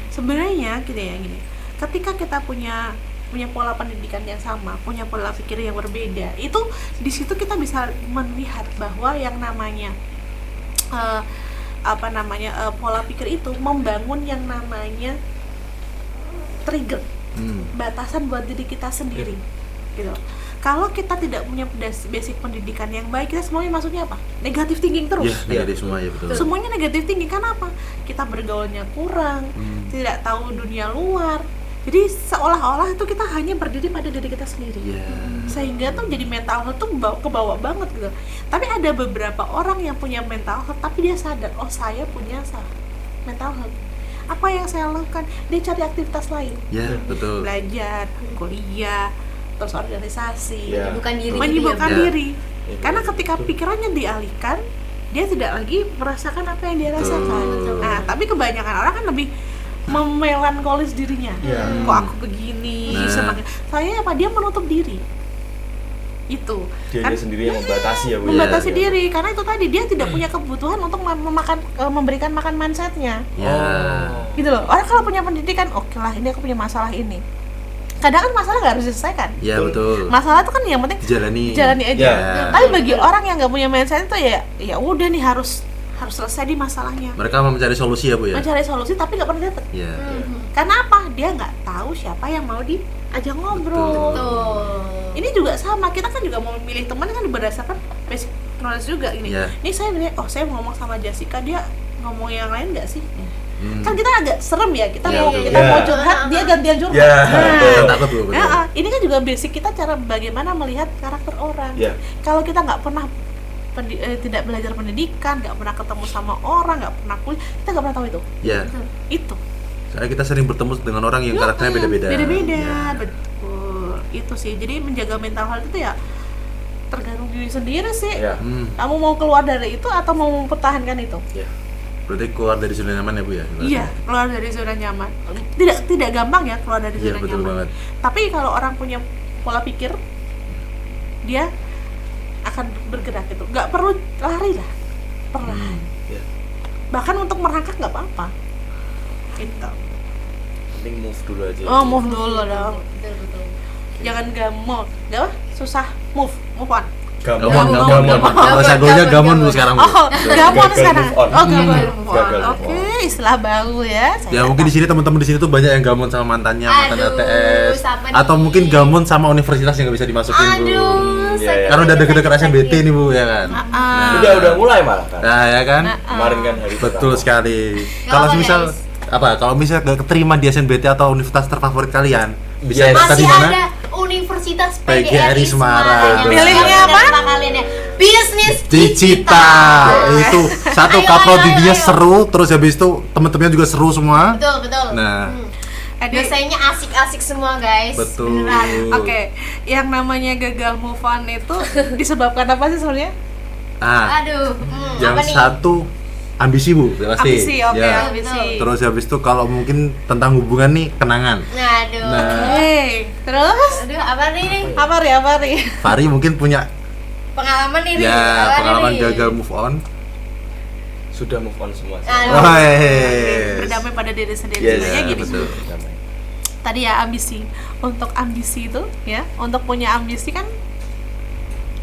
Sebenarnya gitu ya gini. Ketika kita punya pola pendidikan yang sama, punya pola pikir yang berbeda, itu di situ kita bisa melihat bahwa yang namanya pola pikir itu membangun yang namanya trigger, batasan buat diri kita sendiri, gitu. Kalau kita tidak punya basic pendidikan yang baik, kita semuanya masuknya apa? Negatif thinking terus. Ya, negatif semua ya, betul. Semuanya negatif thinking, karena apa? Kita bergaulnya kurang, tidak tahu dunia luar, Jadi seolah-olah itu kita hanya berdiri pada diri kita sendiri. Iya. Sehingga tuh jadi mental health tuh kebawa banget gitu. Tapi ada beberapa orang yang punya mental health tapi dia sadar, oh saya punya mental health. Apa yang saya lakukan? Dia cari aktivitas lain. Ya, betul. Belajar, kuliah, terus organisasi, Iya. Bukan diri menyibukkan Ya. diri. Iya, Karena betul. ketika pikirannya dialihkan, dia tidak lagi merasakan apa yang dia rasakan. Betul. Nah, tapi kebanyakan orang kan lebih memelankolis dirinya. Iya. Kok aku begini? Nah. Semakin saya apa dia menutup diri. Itu Dia sendiri yang membatasi ya Bu. membatasi ya? diri karena itu tadi dia tidak punya kebutuhan untuk memberikan makan mindsetnya. Ya. Gitu loh. Orang kalau punya pendidikan, oke lah ini aku punya masalah ini. Kadang kan masalah nggak harus diselesaikan. Ya, betul. Masalah itu kan yang penting dijalani aja. Ya. Tapi bagi orang yang nggak punya mindset itu ya udah nih harus selesai di masalahnya. Mereka mau mencari solusi ya, Bu ya. Mencari solusi tapi nggak pernah dapet. Ya. Karena apa? Dia nggak tahu siapa yang mau diajak ngobrol. Betul. Ini juga sama, kita kan juga mau memilih teman kan berdasarkan basic knowledge juga ini. Iya. Ini saya lihat, oh saya mau ngomong sama Jessica, dia ngomong yang lain nggak sih? Kan Hmm. kita agak serem ya, kita Iya, mau betul. kita Iya. mau curhat, dia gantian curhat. Iya, Nah, betul. Takut, Bu, betul. ini kan juga basic kita cara bagaimana melihat karakter orang. Iya. Kalau kita nggak pernah tidak belajar pendidikan, nggak pernah ketemu sama orang, nggak pernah kuliah, kita nggak pernah tahu itu. Ya. Itu. Soalnya kita sering bertemu dengan orang yang karakternya beda-beda. Beda-beda, Ya. betul. Itu sih. Jadi menjaga mental health itu ya tergantung diri sendiri sih. Ya. Kamu mau keluar dari itu atau mau mempertahankan itu? Ya. Berarti keluar dari zona nyaman ya, Bu ya? Iya, keluar dari zona nyaman. Tidak gampang ya keluar dari Iya, zona betul nyaman. banget. Tapi kalau orang punya pola pikir, dia akan bergerak gitu. Nggak perlu lari lah, perlahan. Ya. Bahkan untuk merangkak nggak apa-apa. Gitu. Penting move dulu aja. Oh, move dulu dong. Betul. Jangan gamon, nggak apa? Susah move on. Gamon. Gamon. Bahasa gaulnya gamon, Bu, sekarang, Bu. Oh, gamon Gagal sekarang. move on. Oh, gamon Gagal move Gagal on. move Oke, istilah baru ya. Ya mungkin di sini teman-teman di sini tuh banyak yang gamon sama mantannya, mantan Aduh, LTS, siapa atau nih? mungkin gamon sama universitas yang nggak bisa dimasukin, Bu. Aduh, Iya, sakit. iya. Karena udah deket-deket SNBT nih, Bu, ya kan. Udah mulai malah kan. Nah, ya kan? Kemarin kan hari Betul pertama. sekali. Nggak Kalau apa, misal guys. kalau misal gak keterima di SNBT atau universitas terfavorit kalian, bisa Yes. daftar di Masih mana? ada Universitas PGRI PGRI Semarang. Semarang. Pilihnya apa? Kalian ya. Bisnis Digital. Itu satu Ayo, kaprodinya ayo. seru, terus habis itu teman-temannya juga seru semua. Betul. Nah. Dosennya asik-asik semua, guys. Betul. Beneran. Oke, yang namanya gagal move on itu disebabkan apa sih sebenarnya? Ah, Aduh, yang apa nih? satu ambisi, Bu, ya pasti. Ambisi, oke, Ya. ambisi. Terus habis itu kalau mungkin tentang hubungan nih, kenangan. Aduh. Nah. Hey, terus Aduh, apa nih? apa ri? Fari mungkin punya Pengalaman nih. ya Apa pengalaman nih? gagal move on. Sudah move on semua sih. Aduh. Oh, yes. Berdamai pada diri sendiri. Yes. Sebenarnya Ya, gini. betul. Damai. Tadi ya ambisi. Untuk ambisi itu ya, untuk punya ambisi kan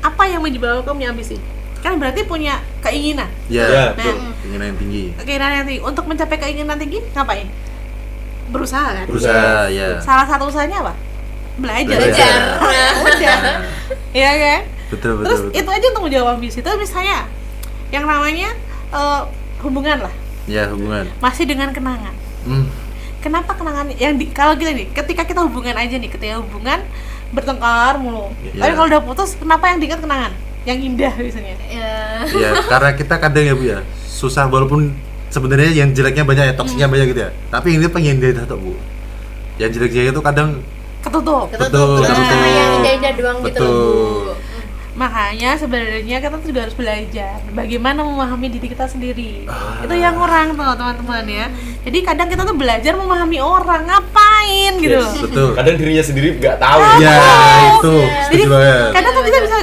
apa yang menyebabkan kamu punya ambisi? Kan berarti punya keinginan. Ya, Ya, betul. Nah. Keinginan yang tinggi. Keinginan yang tinggi. Untuk mencapai keinginan tinggi ngapain? Berusaha kan? Berusaha, ya. Salah satu usahanya apa? Belajar. Belajar. Udah. Iya kan? Betul, betul. Terus betul. itu aja untuk menjawab ambisi. Itu misalnya yang namanya hubungan lah, Ya, hubungan. masih dengan kenangan. Kenapa kenangan yang kalau kita nih, ketika kita hubungan aja nih, ketika hubungan bertengkar mulu. Iya. Tapi kalau udah putus, kenapa yang diingat kenangan? Yang indah biasanya. Ya. Ya, karena kita kadang ya, Bu ya, susah walaupun sebenarnya yang jeleknya banyak ya, toksiknya banyak gitu ya. Tapi ini pengen dia tahu, Bu. Yang jelek-jelek itu kadang Ketutup. Betul, Ketutup sama betul. yang indah-indah doang gitu loh, Betul. Bu. Makanya sebenarnya kita tuh juga harus belajar bagaimana memahami diri kita sendiri. Itu yang kurang tuh teman-teman ya. Jadi kadang kita tuh belajar memahami orang, ngapain gitu. Yes. betul. Kadang dirinya sendiri nggak tahu. Ya, itu. Jadi Setuju banget. kadang kan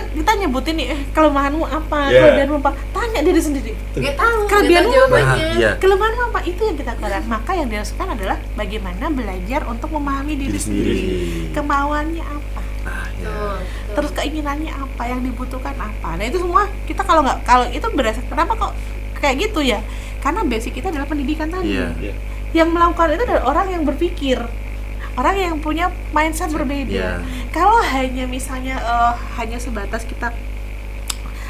kita nyebutin nih kelemahanmu apa, Yeah. kelebihanmu apa. Tanya diri sendiri. Nggak tahu. Kelebihanmu nggak tahu Nah, jawabannya. iya. Kelemahanmu apa? Itu yang kita kurang. Maka yang dilakukan adalah bagaimana belajar untuk memahami diri Diri sendiri. sendiri. Kemauannya apa? Nah, ya. Betul. Terus keinginannya apa, yang dibutuhkan apa. Nah itu semua kita kalau itu berasal kenapa kok kayak gitu ya, karena basic kita adalah pendidikan tadi. Iya. Iya. Yang melakukan itu adalah orang yang berpikir, orang yang punya mindset berbeda. Iya. Kalau hanya misalnya hanya sebatas kita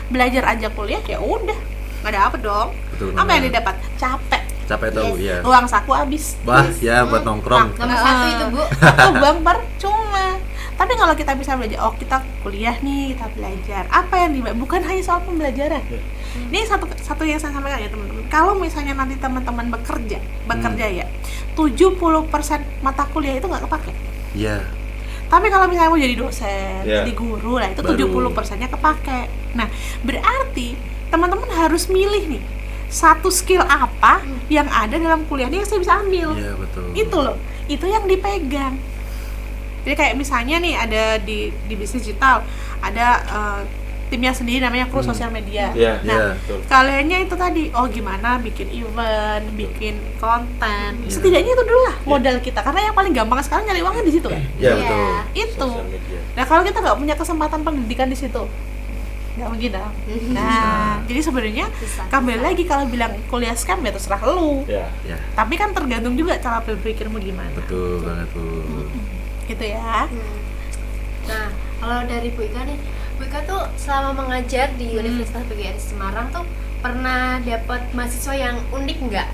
belajar aja kuliah, ya udah nggak ada apa dong. Betul Apa banget. yang didapat? Capek. Capek tau, Yes. ya. Uang saku habis. Wah, ya buat nongkrong. Nomor satu itu Bu. Atau buang percuma. Tapi kalau kita bisa belajar, oh kita kuliah nih, kita belajar. Apa yang bukan hanya soal pembelajaran. Ini satu yang saya sampaikan ya teman-teman. Kalau misalnya nanti teman-teman bekerja ya, 70% mata kuliah itu nggak kepake. Iya. Tapi kalau misalnya mau jadi dosen, Ya. jadi guru, lah itu Baru. 70%-nya kepake. Nah, berarti teman-teman harus milih nih satu skill apa yang ada dalam kuliah ini yang saya bisa ambil. Iya, betul. Itu loh, itu yang dipegang. Jadi kayak misalnya nih ada di bisnis digital ada timnya sendiri namanya kru sosial media. Iya, Nah, betul. kaliannya itu tadi, oh gimana bikin event, bikin konten. Iya. Setidaknya itu dulu lah modal kita, karena yang paling gampang sekarang nyari uangnya di situ kan. Iya, Iya. betul. Itu. Sosial media. Nah kalau kita nggak punya kesempatan pendidikan di situ, nggak mungkin dong. Nah, jadi sebenarnya Susah. kembali lagi kalau bilang kuliah scam ya terserah lu. Ya. Ya, Tapi kan tergantung juga cara berpikirmu gimana. betul banget, Bu. Gitu ya. Nah, kalau dari Bu Ika nih, Bu Ika tuh selama mengajar di Universitas PGRI Semarang tuh pernah dapat mahasiswa yang unik nggak?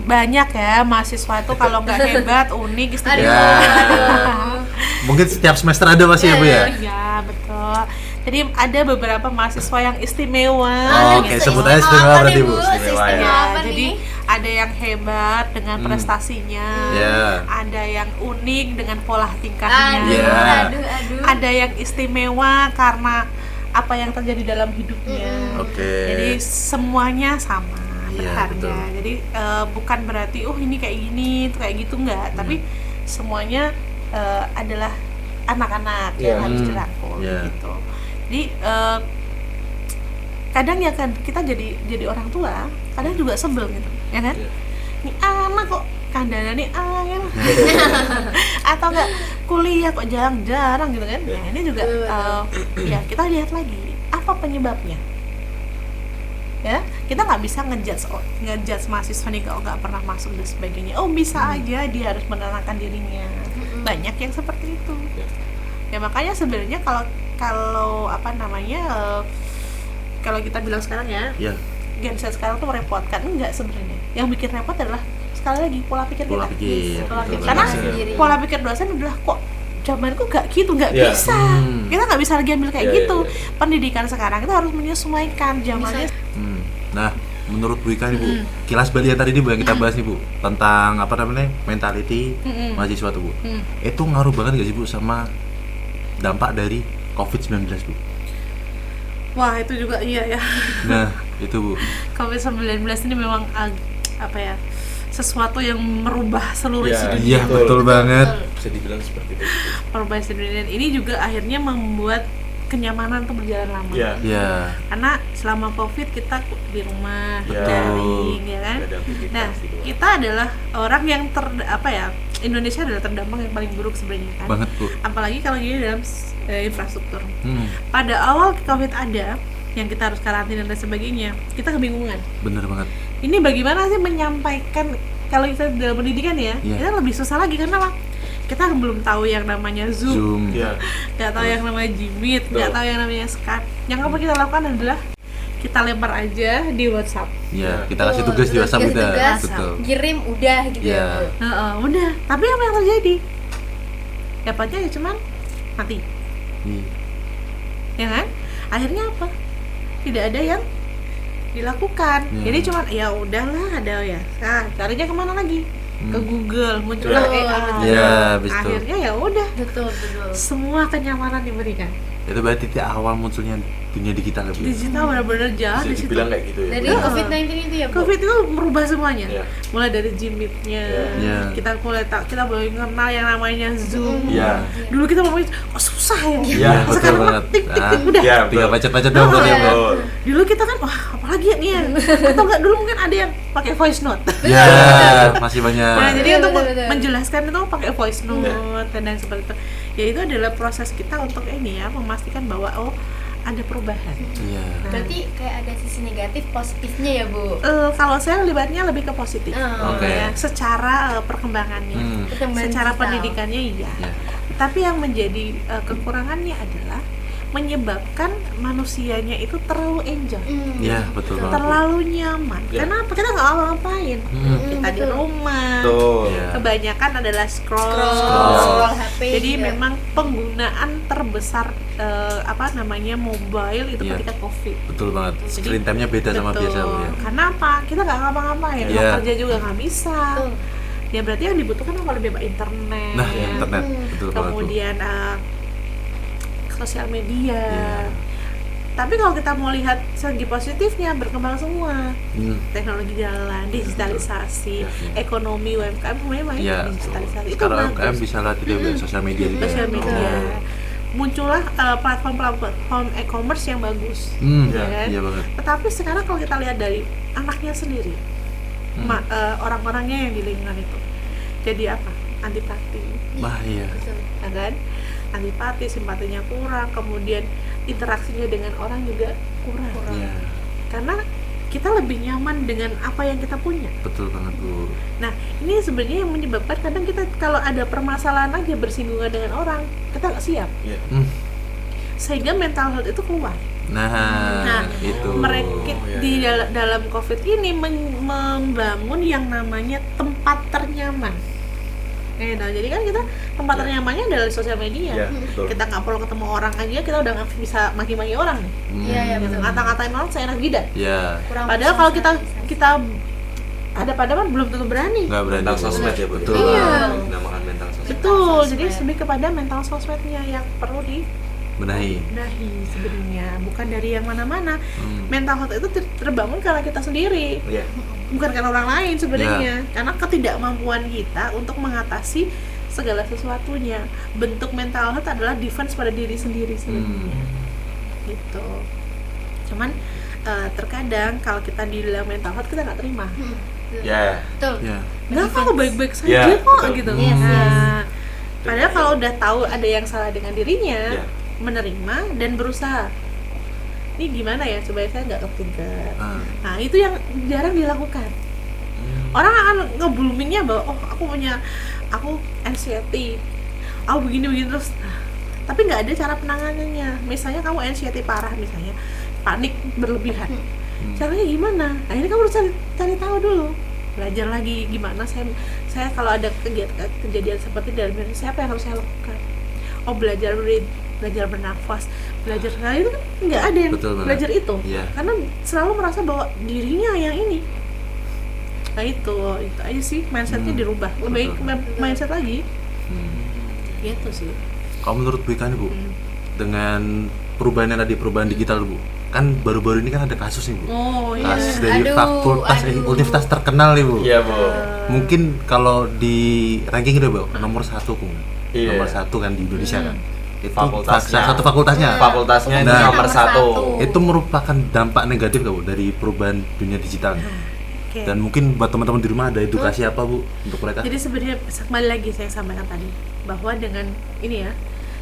Banyak ya mahasiswa itu kalau nggak hebat, unik, istimewa. Ya. aduh. Mungkin setiap semester ada pasti ya, Bu ya? Ya betul. Jadi ada beberapa mahasiswa yang istimewa. Oh, oke, gitu. sebut aja istimewa apa berarti, nih, Bu. Istimewa Istimewa, ya. Ya, apa jadi nih? ada yang hebat dengan prestasinya, Ya. ada yang unik dengan pola tingkahnya, Aduh, Ya. aduh. ada yang istimewa karena apa yang terjadi dalam hidupnya. Oke. Jadi semuanya sama Iya, berharga. betul. Jadi bukan berarti oh ini kayak gini, itu kayak gitu enggak, tapi semuanya adalah anak-anak yang Iya. harus dirangkul Iya. gitu. Jadi kadang ya kan kita jadi orang tua, kadang juga sebel gitu, ya kan? Iya. Ini anak kok kandana nih angel atau enggak kuliah kok jarang-jarang gitu kan? Nah ini juga ya kita lihat lagi apa penyebabnya. Ya kita nggak bisa ngejudge mahasiswa nih kalau nggak pernah masuk dan sebagainya. Oh bisa aja dia harus menenangkan dirinya. Banyak yang seperti itu. Ya makanya sebenarnya kalau apa namanya kalau kita bilang sekarang ya Ya, Gen Z sekarang tuh merepotkan, enggak sebenarnya. Yang bikin repot adalah sekali lagi pola pikir pola kita. pikir. Pola betul pikir. banget Karena sih, ya. sendiri. pola pikir dosen adalah kok zamanku nggak gitu, nggak Iya. bisa. Kita nggak bisa lagi ambil kayak Iya, gitu. iya, iya. Pendidikan sekarang kita harus menyesuaikan zamannya. Nah, menurut Bu Ika nih, Bu, kilas balik yang tadi nih Bu yang kita bahas nih, Bu, tentang apa namanya? Mentality mahasiswa tuh, Bu. Itu ngaruh banget gak sih, Bu, sama dampak dari COVID-19, Bu? Wah itu juga iya ya. Nah, itu, Bu. COVID-19 ini memang apa ya, sesuatu yang merubah seluruh isi Iya. dunia. Iya, betul banget. Bisa dibilang seperti itu. Merubah isi dunia. Ini juga akhirnya membuat kenyamanan tuh berjalan lama. Iya. Ya, Karena selama COVID kita di rumah, Ya. daring, ya kan. Nggak ada aktivitas Nah, di luar. kita adalah orang yang Indonesia adalah terdampak yang paling buruk sebenarnya kan. banget, Bu. Apalagi kalau ini dalam infrastruktur. Hmm, Pada awal COVID ada, yang kita harus karantina dan sebagainya, kita kebingungan. bener banget. Ini bagaimana sih menyampaikan kalau kita dalam pendidikan ya, Iya. kita lebih susah lagi karena apa? Kita belum tahu yang namanya Zoom, Zoom. Iya. nggak tahu yang namanya Jimit, nggak Betul. tahu yang namanya Skype. Yang apa kita lakukan adalah kita lempar aja di WhatsApp. Ya, kita kasih tugas di WhatsApp Kasih udah. tugas, Betul. kirim udah gitu Iya. ya Bu. Udah. Tapi apa yang terjadi? Dapatnya ya cuman mati, Iya. ya kan? Akhirnya apa? Tidak ada yang dilakukan. Iya. Jadi cuman ya udahlah ada ya. Nah, carinya kemana lagi? Ke Google, muncullah Betul, AI. betul. Iya, habis itu. Akhirnya ya udah, Betul. semua kenyamanan diberikan. Itu berarti titik awal munculnya dunia digital ya, Bu. Digital benar-benar jalan Bisa di situ. dibilang kayak gitu ya. Dari Bu. COVID-19 itu ya Bu. COVID itu merubah semuanya. Iya. Mulai dari Jimit-nya, Iya. kita mulai kita boleh kenal yang namanya Zoom. Iya. Dulu kita mau kok susah ya. Iya, betul Sekarang banget. tik tik tik udah. Iya, Tinggal betul. baca-baca doang berarti ya, Bu. Betul. Dulu kita kan wah apalagi ya nih ya. Atau enggak dulu mungkin ada yang pakai voice note. Ya, masih banyak. Nah, jadi Betul, untuk betul. menjelaskan itu pakai voice note dan seperti itu. Ya itu adalah proses kita untuk ini ya memastikan bahwa oh ada perubahan. Iya. Berarti kayak ada sisi negatif positifnya ya Bu. Kalau saya libatnya lebih ke positif, Oke. ya, secara perkembangannya, Perkembangan secara digital. pendidikannya iya. Ya. Tapi yang menjadi kekurangannya adalah menyebabkan manusianya itu terlalu enjoy, Iya, betul banget. Bu. terlalu nyaman. Ya. Kenapa? Kita nggak ngapa-ngapain, kita di betul. rumah, Tuh. Iya. kebanyakan adalah scroll. Scroll HP Jadi juga. memang penggunaan terbesar mobile itu Iya. ketika COVID. Betul banget. Jadi, Screen time-nya beda sama Betul. biasa, Bu ya. Karena apa? Kita nggak ngapa-ngapain, mau Iya. kerja juga nggak bisa. Betul. Ya berarti yang dibutuhkan apa, lebih banyak internet. Nah, internet. Betul banget, Bu. Kemudian sosial media. Iya. Tapi kalau kita mau lihat segi positifnya, berkembang semua. Teknologi jalan, digitalisasi, Iya, iya. ekonomi UMKM semuanya banyak Iya. digitalisasi. Itu Sekarang bagus. UMKM bisa lihat di sosial media juga. Sosial media. Oh. Muncullah platform e-commerce yang bagus. Iya, kan? iya banget. Tetapi sekarang kalau kita lihat dari anaknya sendiri, orang-orangnya yang di lingkungan itu, jadi apa? Antipati, Bahaya. Betul. ya kan? Antipati, simpatinya kurang, kemudian interaksinya dengan orang juga kurang. Iya, Karena kita lebih nyaman dengan apa yang kita punya. betul banget, Bu. Nah, ini sebenarnya yang menyebabkan kadang kita kalau ada permasalahan aja bersinggungan dengan orang, kita nggak siap. Iya. Sehingga mental health itu keluar. Nah, itu. Mereka iya, di iya. dalam COVID ini membangun yang namanya tempat ternyaman. Nah, jadi kan kita tempat Iya. ternyamannya adalah di sosial media. Iya, betul. Kita nggak perlu ketemu orang aja, kita udah nggak bisa maki-maki orang nih. Iya, iya, betul. Ngata-ngatain orang seenak jidat. Iya, Kurang Padahal kalau bersosialisasi. kita ada padahal belum tentu berani. nggak berani. Mental sosmed ya, Bu. Betul Iya. banget. Dinamakan mental sosmed. Betul. sosmed. Jadi lebih kepada mental sosmednya yang perlu Benahi. dibenahi sebenarnya, bukan dari yang mana-mana. Hmm. Mental health itu terbangun karena kita sendiri. Iya. Bukan karena orang lain sebenarnya, karena ketidakmampuan kita untuk mengatasi segala sesuatunya. Bentuk mental health adalah defense pada diri sendiri sebenarnya, gitu. Cuman terkadang kalau kita di dalam mental health kita nggak terima, Ya. Betul. Ya. nggak aku baik-baik saja Ya, kok betul. gitu. Yes, Nah, padahal kalau udah tahu ada yang salah dengan dirinya, Ya. menerima dan berusaha. Ini gimana ya supaya saya nggak ketrigger. Ah. Nah, itu yang jarang dilakukan. Orang akan nge-bloomingnya bahwa aku anxiety, aku begini terus. Nah, tapi nggak ada cara penanganannya. Misalnya kamu anxiety parah, misalnya panik berlebihan. Caranya gimana? Nah, ini kamu harus cari tahu dulu. Belajar lagi gimana saya kalau ada kejadian seperti dalam diri saya, apa yang harus saya lakukan? Oh, belajar breathe, belajar bernafas, belajar. Nah, itu kan nggak ada yang Betul banget. belajar itu. Iya. Karena selalu merasa bahwa dirinya yang ini. Nah, itu aja sih, mindsetnya dirubah, lebih Betul. baik mindset lagi, gitu sih. Kalau menurut Bu Ikan, Bu, dengan perubahan yang tadi, perubahan digital, Bu, kan baru-baru ini kan ada kasus nih, Bu. Oh iya. Kasus dari Aduh, fakultas aduh. universitas terkenal nih, Bu. Iya, Bu. Mungkin kalau di ranking itu, Bu, nomor 1, Bu. Iya. Nomor 1 kan di Indonesia kan. Itu Fakultasnya. salah satu fakultasnya. Fakultasnya itu Nah. nomor satu. Itu merupakan dampak negatif nggak, Bu, dari perubahan dunia digital. Oke. Dan mungkin buat teman-teman di rumah ada edukasi apa, Bu, untuk mereka? Jadi sebenarnya kembali lagi saya sampaikan tadi bahwa dengan ini ya,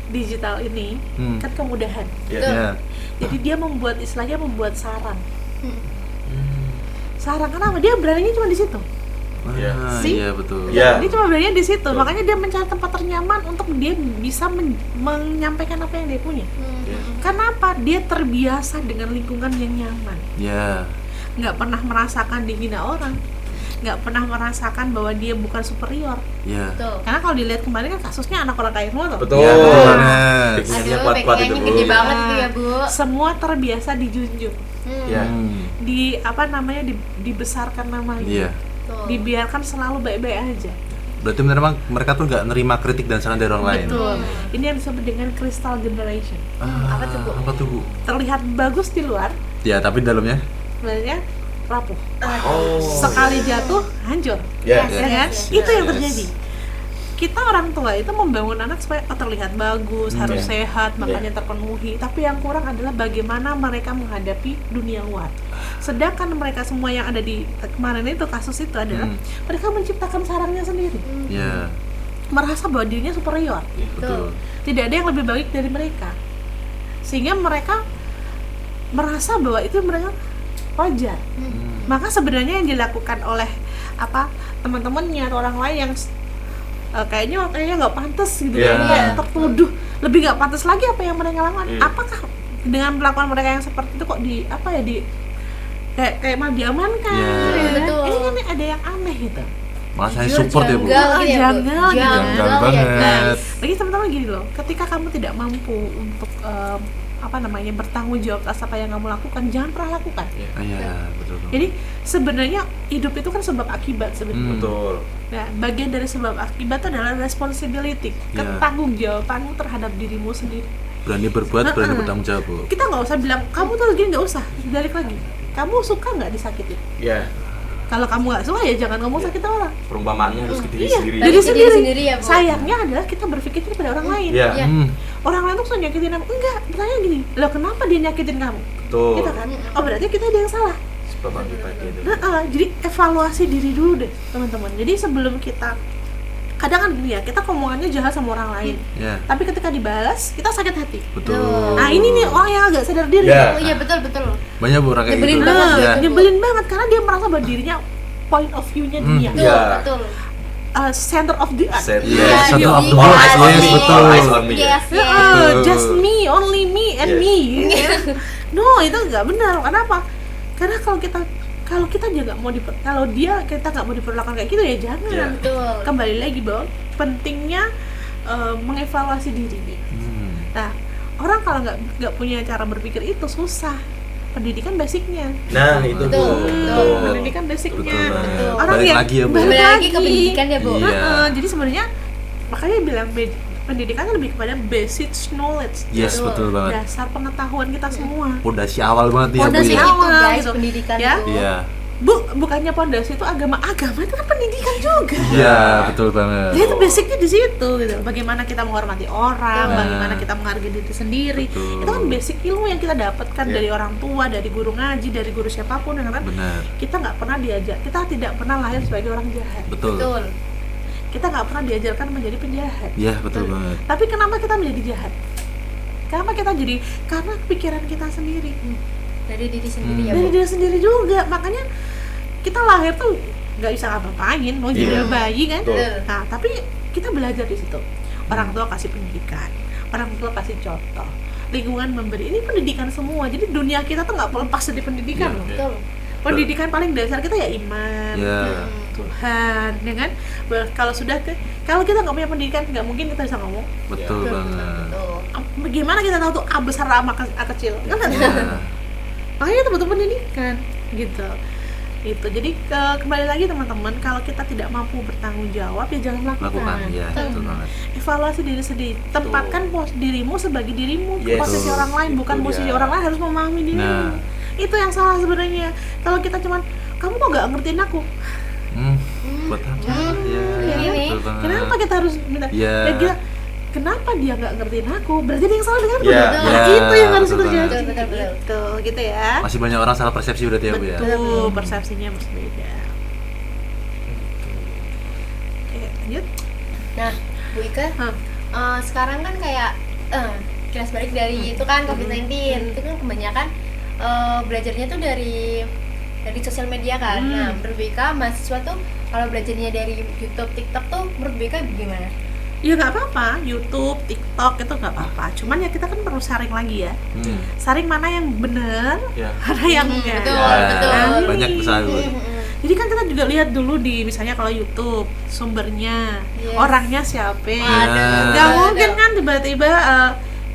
digital ini kan kemudahan. Iya. Ya. Jadi dia membuat sarang. Sarang kenapa? Dia beraninya cuma di situ. Iya. See? Iya, betul. Iya. Dia cuma beraninya di situ. Makanya dia mencari tempat ternyaman untuk dia bisa menyampaikan apa yang dia punya. Karena apa? Dia terbiasa dengan lingkungan yang nyaman. Ya. Nggak pernah merasakan dihina orang, nggak pernah merasakan bahwa dia bukan superior. Ya. Betul. Karena kalau dilihat kembali kan kasusnya anak orang kaya semua tuh. Betul. Iya, betul banget. Backing-nya Aduh, kuat-kuat itu, backing-nya Bu. gede banget itu ya, Bu. Semua terbiasa dijunjung, Iya. dibesarkan namanya, Iya. Betul. dibiarkan selalu baik-baik aja. Berarti memang mereka tuh nggak nerima kritik dan saran dari orang lain. Betul. Ini yang disebut dengan crystal generation. Apa tuh, Bu? Apa tuh, Bu? Terlihat bagus di luar, Ya, tapi di dalamnya sebenarnya rapuh. Oh. Sekali jatuh hancur. Yes. Ya kan? Yes. Itu yang Yes. terjadi. Kita orang tua itu membangun anak supaya terlihat bagus, harus Iya. sehat, makannya terpenuhi. Tapi yang kurang adalah bagaimana mereka menghadapi dunia luar. Sedangkan mereka semua yang ada di kemarin itu kasus itu adalah mereka menciptakan sarangnya sendiri, ya, merasa bahwa dirinya superior. betul. Tidak ada yang lebih baik dari mereka, sehingga mereka merasa bahwa itu mereka wajar. Maka sebenarnya yang dilakukan oleh teman-temannya atau orang lain yang kayaknya nggak pantas gitu Iya. kan, kayak tertuduh lebih nggak pantas lagi apa yang mereka lakukan. Iya. Apakah dengan melakukan mereka yang seperti itu kok di apa ya di kayak malah diamankan? Iya. Ya. Betul. Ini kan ada yang aneh gitu. Malah saya Jujur, support ya Bu. janggal gitu ya, Bu. Janggal gitu. Janggal ya, banget. guys. Bagi teman-teman gini loh, ketika kamu tidak mampu untuk bertanggung jawab atas apa yang kamu lakukan, jangan pernah lakukan. Iya, betul. Jadi sebenarnya hidup itu kan sebab akibat sebenarnya. Betul. Nah, bagian dari sebab akibat itu adalah responsibility, Ya. tanggung jawabanmu terhadap dirimu sendiri. Berani berbuat, berani bertanggung jawab Bu. Kita nggak usah bilang kamu tuh gini, nggak usah. Balik lagi, kamu suka nggak disakitin? Ya, Kalau kamu nggak suka ya jangan ngomong sakit orang. perumpamaannya harus ke diri Iya, sendiri. diri Ke diri sendiri. sendiri ya, Bu. Sayangnya adalah kita berpikir pada orang lain. Iya, Iya. Orang lain tuh suka nyakitin kamu. Enggak, pertanyaan gini, loh kenapa dia nyakitin kamu? betul. Gitu kan? Oh berarti kita ada yang salah. Sebab akibat itu. Jadi evaluasi diri dulu deh teman-teman. Jadi sebelum kita, kadang kan gini ya, kita omongannya jahat sama orang lain, Ya, tapi ketika dibalas kita sakit hati. betul. Nah ini nih orang yang agak sadar diri. Ya. Oh iya betul. Banyak Bu orang kayak Nyebelin gitu. banget, Ya. Nyebelin banget karena dia merasa bahwa dirinya point of view-nya dia, Betul, Iya. betul. center of the earth. Set. Iya, Yes. satu Iya, of the iya, world, iya, yes, iya. betul. Eyes on me. Yes, yes. Betul. Just me, only me and Yes. me. No, itu nggak benar. Kenapa? Karena kalau kita juga mau kalau kita nggak mau diperlakukan kayak gitu ya jangan. Iya. Betul. Kembali lagi bahwa pentingnya mengevaluasi diri. Nah, orang kalau nggak punya cara berpikir itu susah. Pendidikan basicnya. Nah, itu Bu. Betul, Betul. Pendidikan basicnya. Betul banget. Betul. Orang Balik yang lagi ya Bu. balik Kembali lagi ke lagi. pendidikan ya, Bu. Iya. Jadi sebenarnya makanya bilang pendidikan lebih kepada basic knowledge. Yes, Betul. betul banget. Dasar pengetahuan kita semua. Pondasi awal banget nih ya Bu. Pondasi ya. itu Awal guys, gitu. pendidikan Ya. itu. Iya. Bukannya pondasi itu agama itu kan pendidikan juga. Iya, betul banget. Jadi itu basicnya di situ gitu. Bagaimana kita menghormati orang, Betul. bagaimana kita menghargai diri sendiri. Betul. Itu kan basic ilmu yang kita dapatkan Iya. dari orang tua, dari guru ngaji, dari guru siapapun, ya kan? Benar. Kita nggak pernah diajar, kita tidak pernah lahir sebagai orang jahat. Betul. Betul. Kita nggak pernah diajarkan menjadi penjahat. Iya, betul banget. Tapi kenapa kita menjadi jahat? Kenapa kita jadi? Karena pikiran kita sendiri. Dari diri sendiri ya, Dari Bu. diri sendiri juga. Makanya kita lahir tuh nggak bisa ngapa-ngapain, mau jadi Iya. bayi kan? Betul. Nah, tapi kita belajar di situ. Orang tua kasih pendidikan, orang tua kasih contoh, lingkungan memberi. Ini pendidikan semua. Jadi dunia kita tuh nggak lepas dari pendidikan Iya. loh. Betul. Pendidikan paling dasar kita ya iman, Iya. Tuhan, ya kan? Kalau kita nggak punya pendidikan, nggak mungkin kita bisa ngomong. Betul Betul. banget. Betul. Bagaimana kita tahu tuh A besar sama A kecil? Kan nggak tahu. Iya. Makanya teman-teman pendidikan gitu. Itu jadi kembali lagi teman-teman, kalau kita tidak mampu bertanggung jawab ya jangan Lakukan, ya, betul banget. Evaluasi diri sendiri, tempatkan dirimu sebagai dirimu, Yes. posisi Betul. orang lain, bukan Itu posisi dia. orang lain harus memahami dirimu. Nah. Itu yang salah sebenarnya. Kalau kita cuman kamu kok nggak ngertiin aku, Buat apa? Iya, Ya, ini. betul banget. kenapa kita harus minta? Iya. Ya, kenapa dia nggak ngertiin aku? Berarti dia yang salah dengan aku. Iya. Nah, Iya, itu yang harus betul terjadi. banget. Betul, betul. Gitu, gitu ya. Masih banyak orang salah persepsi berarti ya Bu ya. Betul, persepsinya berbeda. Oke, lanjut. Nah, Bu Ika, sekarang kan kayak kilas balik dari itu kan COVID-19 itu kan kebanyakan belajarnya tuh dari sosial media kan. Nah, menurut Bu Ika mahasiswa tuh kalau belajarnya dari YouTube, TikTok tuh menurut Bu Ika gimana? Ya nggak apa-apa, YouTube, TikTok itu nggak apa-apa. Cuman ya kita kan perlu saring lagi ya. Saring mana yang benar, Ya. mana yang enggak. betul, Ya, betul. banyak besar Bu. Jadi kan kita juga lihat dulu di misalnya kalau YouTube sumbernya, Yes. orangnya siapa. Aduh. Nggak mungkin kan tiba-tiba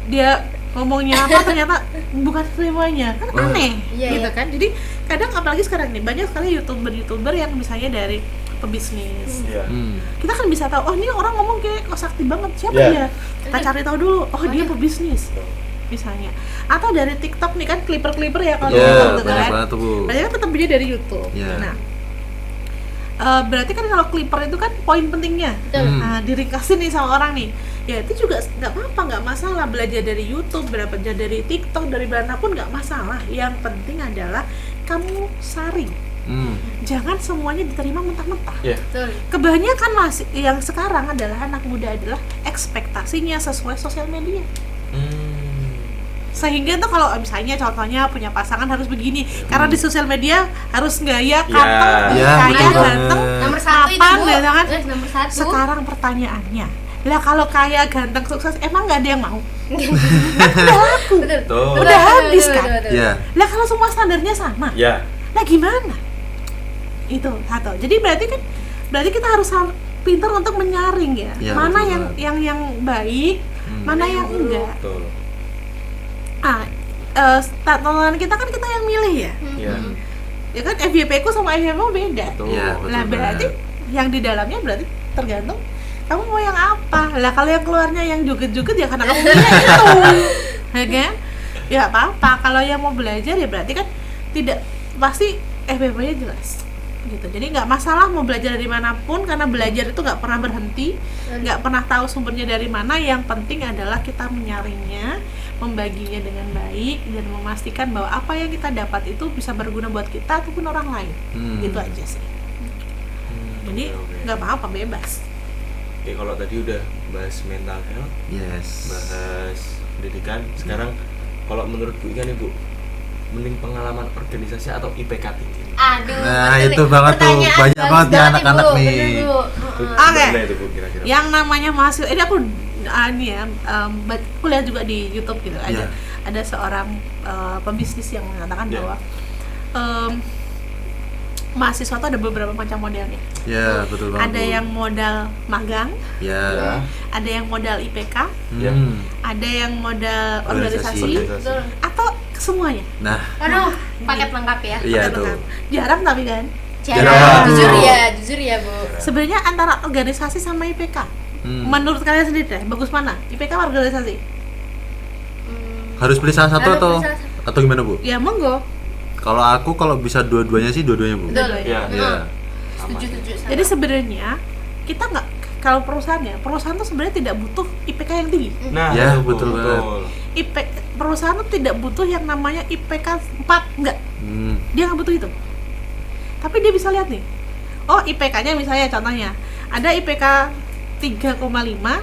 dia ngomongnya apa ternyata bukan semuanya, kan Wah. aneh Iya, gitu iya. kan. Jadi kadang apalagi sekarang nih banyak sekali youtuber yang misalnya dari pebisnis. Iya. Kita kan bisa tahu, oh ini orang ngomong kayak kok sakti banget, siapa Iya. dia? Kita cari tahu dulu, oh dia pebisnis misalnya. Atau dari TikTok nih kan clipper ya kalau Iya, TikTok tuh banyak kan. banget tuh Bu. Berarti kan tetap dia dari YouTube. Iya. Nah, berarti kan kalau clipper itu kan poin pentingnya. Betul. Nah, diringkasin nih sama orang nih. Ya itu juga nggak apa-apa, nggak masalah belajar dari YouTube, belajar dari TikTok, dari mana pun nggak masalah. Yang penting adalah kamu saring. Jangan semuanya diterima mentah-mentah. Iya. Betul. Kebanyakan masih yang sekarang adalah anak muda adalah ekspektasinya sesuai sosial media. Sehingga tuh kalau misalnya contohnya punya pasangan harus begini, karena di sosial media harus gaya, kantong, Iya, kaya, betul ganteng, banget. Nomor satu itu mapan, Bu. gitu kan. Nomor satu. Sekarang pertanyaannya, Lah kalau kaya, ganteng, sukses, emang nggak ada yang mau? Udah laku, Betul. udah habis kan? Iya. Lah kalau semua standarnya sama, Ya. lah gimana? Itu satu. Jadi berarti kita harus pintar untuk menyaring ya, Iya, mana betul yang baik, mana yang enggak. Betul. Tontonan kita kan kita yang milih ya. Ya. Ya kan FYP ku sama FYP beda. Betul. Iya, betul Lah berarti banget. yang di dalamnya berarti tergantung kamu mau yang apa. Lah kalau yang keluarnya yang joget-joget ya karena kamu punya itu. Ya kan? Ya apa-apa. Kalau yang mau belajar ya berarti kan tidak pasti FYP-nya jelas. Gitu. Jadi nggak masalah mau belajar dari manapun karena belajar itu nggak pernah berhenti, nggak pernah tahu sumbernya dari mana. Yang penting adalah kita menyaringnya, membaginya dengan baik dan memastikan bahwa apa yang kita dapat itu bisa berguna buat kita ataupun orang lain. Gitu aja sih. Jadi Oke. nggak apa-apa, bebas. Oke, kalau tadi udah bahas mental health, Yes. bahas pendidikan, sekarang kalau menurut Bu Ika nih Bu, mending pengalaman organisasi atau IPK tinggi? Aduh, Nah, betul itu nih. banget tuh. Pertanyaan Banyak bagus banget nih Bu. anak-anak nih. Bener, Bu. Itu Oke. gimana itu Bu kira-kira? Yang namanya mahasiswa ini aku ini ya, aku lihat juga di YouTube gitu Iya. ada seorang pebisnis yang mengatakan Iya. bahwa mahasiswa itu ada beberapa macam modelnya. Ya, betul banget. Ada Bu. yang modal magang, Ya. ada yang modal IPK, Ya. ada yang modal organisasi, Organisasi. Betul. atau semuanya. Nah, Aduh, paket lengkap ya. iya Pakai tuh. lengkap. Jarang tapi kan. Jarang. Jujur ya Bu. Sebenarnya antara organisasi sama IPK, menurut kalian sendiri deh, bagus mana? IPK atau organisasi? Harus pilih salah satu Harus atau pilih salah satu. atau gimana, Bu? Ya monggo. Kalau aku kalau bisa dua-duanya sih dua-duanya, Bu. Betul. Ya. Iya. Setuju. Jadi sebenarnya kita nggak, kalau perusahaan tuh sebenarnya tidak butuh IPK yang tinggi. Nah, Ya, itu, Bu, betul banget. Perusahaan tuh tidak butuh yang namanya IPK 4, enggak. Dia nggak butuh itu. Tapi dia bisa lihat nih. Oh, IPK-nya misalnya contohnya ada IPK 3,5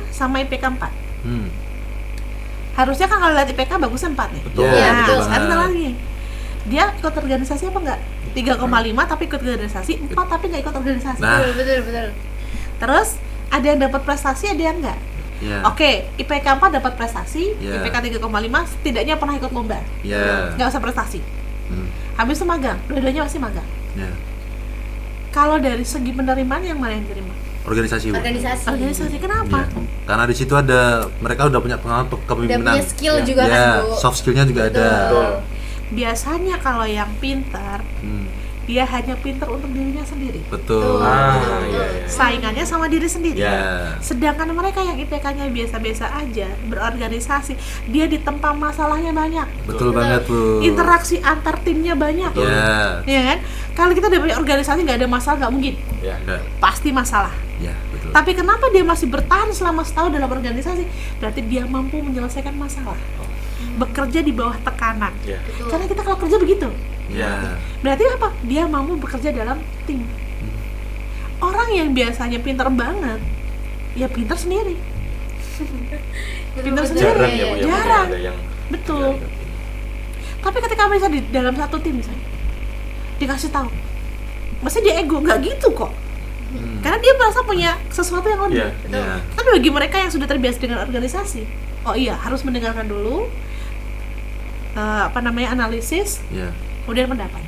sama IPK 4. Harusnya kan kalau lihat IPK bagusnya 4 nih. Betul. Iya, Nah, betul sekarang banget. kita lagi. Dia ikut organisasi apa enggak? 3,5 tapi ikut organisasi, 4 tapi nggak ikut organisasi. Nah. Betul. Terus ada yang dapat prestasi, ada yang enggak. Ya. Oke, IPK 4 dapat prestasi, Ya. IPK 3,5 setidaknya pernah ikut lomba. Ya. Nggak usah prestasi. Habis itu magang, dua-duanya masih magang. Ya. Kalau dari segi penerimaan yang mana yang diterima? Organisasi, Bu. Organisasi, kenapa? Ya. Karena di situ ada mereka udah punya pengalaman Udah kepemimpinan. punya skill Ya. juga Ya, kan Bu. soft skillnya juga ada. Betul. Biasanya kalau yang pintar, dia hanya pintar untuk dirinya sendiri. Betul. Iya. Saingannya sama diri sendiri. Ya. Sedangkan mereka yang IPK-nya biasa-biasa aja, berorganisasi, dia ditempa masalahnya banyak. Betul banget, Bu. Interaksi antar timnya banyak. Ya. Ya kan? Kalau kita udah punya organisasi nggak ada masalah, nggak mungkin. Ya. Enggak. Pasti masalah. Ya, betul. Tapi kenapa dia masih bertahan selama setahun dalam organisasi? Berarti dia mampu menyelesaikan masalah. Bekerja di bawah tekanan. Ya. Betul. Karena kita kalau kerja begitu. Ya. Berarti apa? Dia mampu bekerja dalam tim. Orang yang biasanya pintar banget, ya pintar sendiri. Pintar sendiri. Jarang ya Bu ya, mungkin Jarang. ada yang Betul. Tapi ketika bisa di dalam satu tim misalnya, dikasih tahu, mesti dia ego, nggak gitu kok. Karena dia merasa punya sesuatu yang lebih. Iya. Ya. Tapi bagi mereka yang sudah terbiasa dengan organisasi, oh iya harus mendengarkan dulu, analisis, Ya. kemudian pendapat.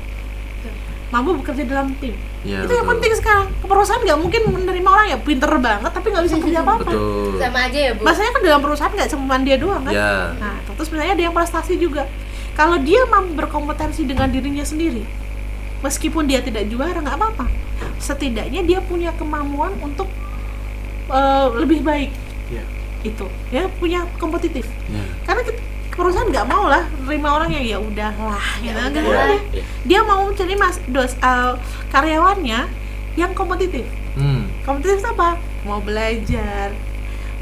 Mampu bekerja dalam tim. Ya, Itu yang betul. penting sekarang. Perusahaan nggak mungkin menerima orang ya pinter banget tapi nggak bisa kerja apa-apa. Betul. Sama aja ya Bu. Maksudnya kan dalam perusahaan nggak cuma dia doang kan. Ya. Nah, terus misalnya ada yang prestasi juga. Kalau dia mampu berkompetensi dengan dirinya sendiri, meskipun dia tidak juara nggak apa-apa. Setidaknya dia punya kemampuan untuk lebih baik. Ya. Itu, ya punya kompetitif. Ya. Karena perusahaan nggak mau lah terima orang yang ya udahlah, gitu kan. udah. Karena Ya. dia mau mencari karyawannya yang kompetitif. Kompetitif apa? Mau belajar,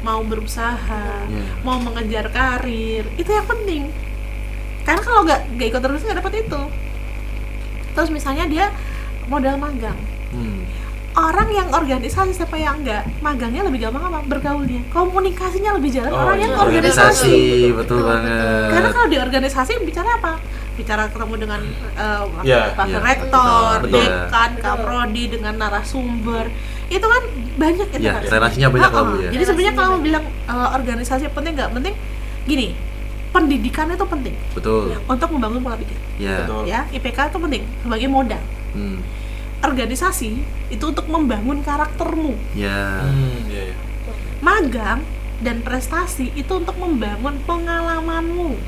mau berusaha, mau mengejar karir, itu yang penting. Karena kalau nggak ikut terus nggak dapat itu. Terus misalnya dia modal magang, orang yang organisasi siapa yang enggak, magangnya lebih gampang apa? Bergaulnya, komunikasinya lebih jalan. Orang yang iya. organisasi. Betul banget. Karena kalau di organisasi bicara apa? Bicara ketemu dengan Ya, wakil ya. rektor, Betul. dekan, kaprodi, dengan narasumber. itu kan banyak itu Ya, kan. relasinya banyak lah, Bu, ya. Jadi sebenarnya Relasinya kalau banyak. bilang organisasi penting nggak penting, gini, pendidikan itu penting Betul. untuk membangun pola pikir. Ya. Betul. Ya, IPK itu penting sebagai modal. Organisasi itu untuk membangun karaktermu. Ya. Iya. Magang dan prestasi itu untuk membangun pengalamanmu.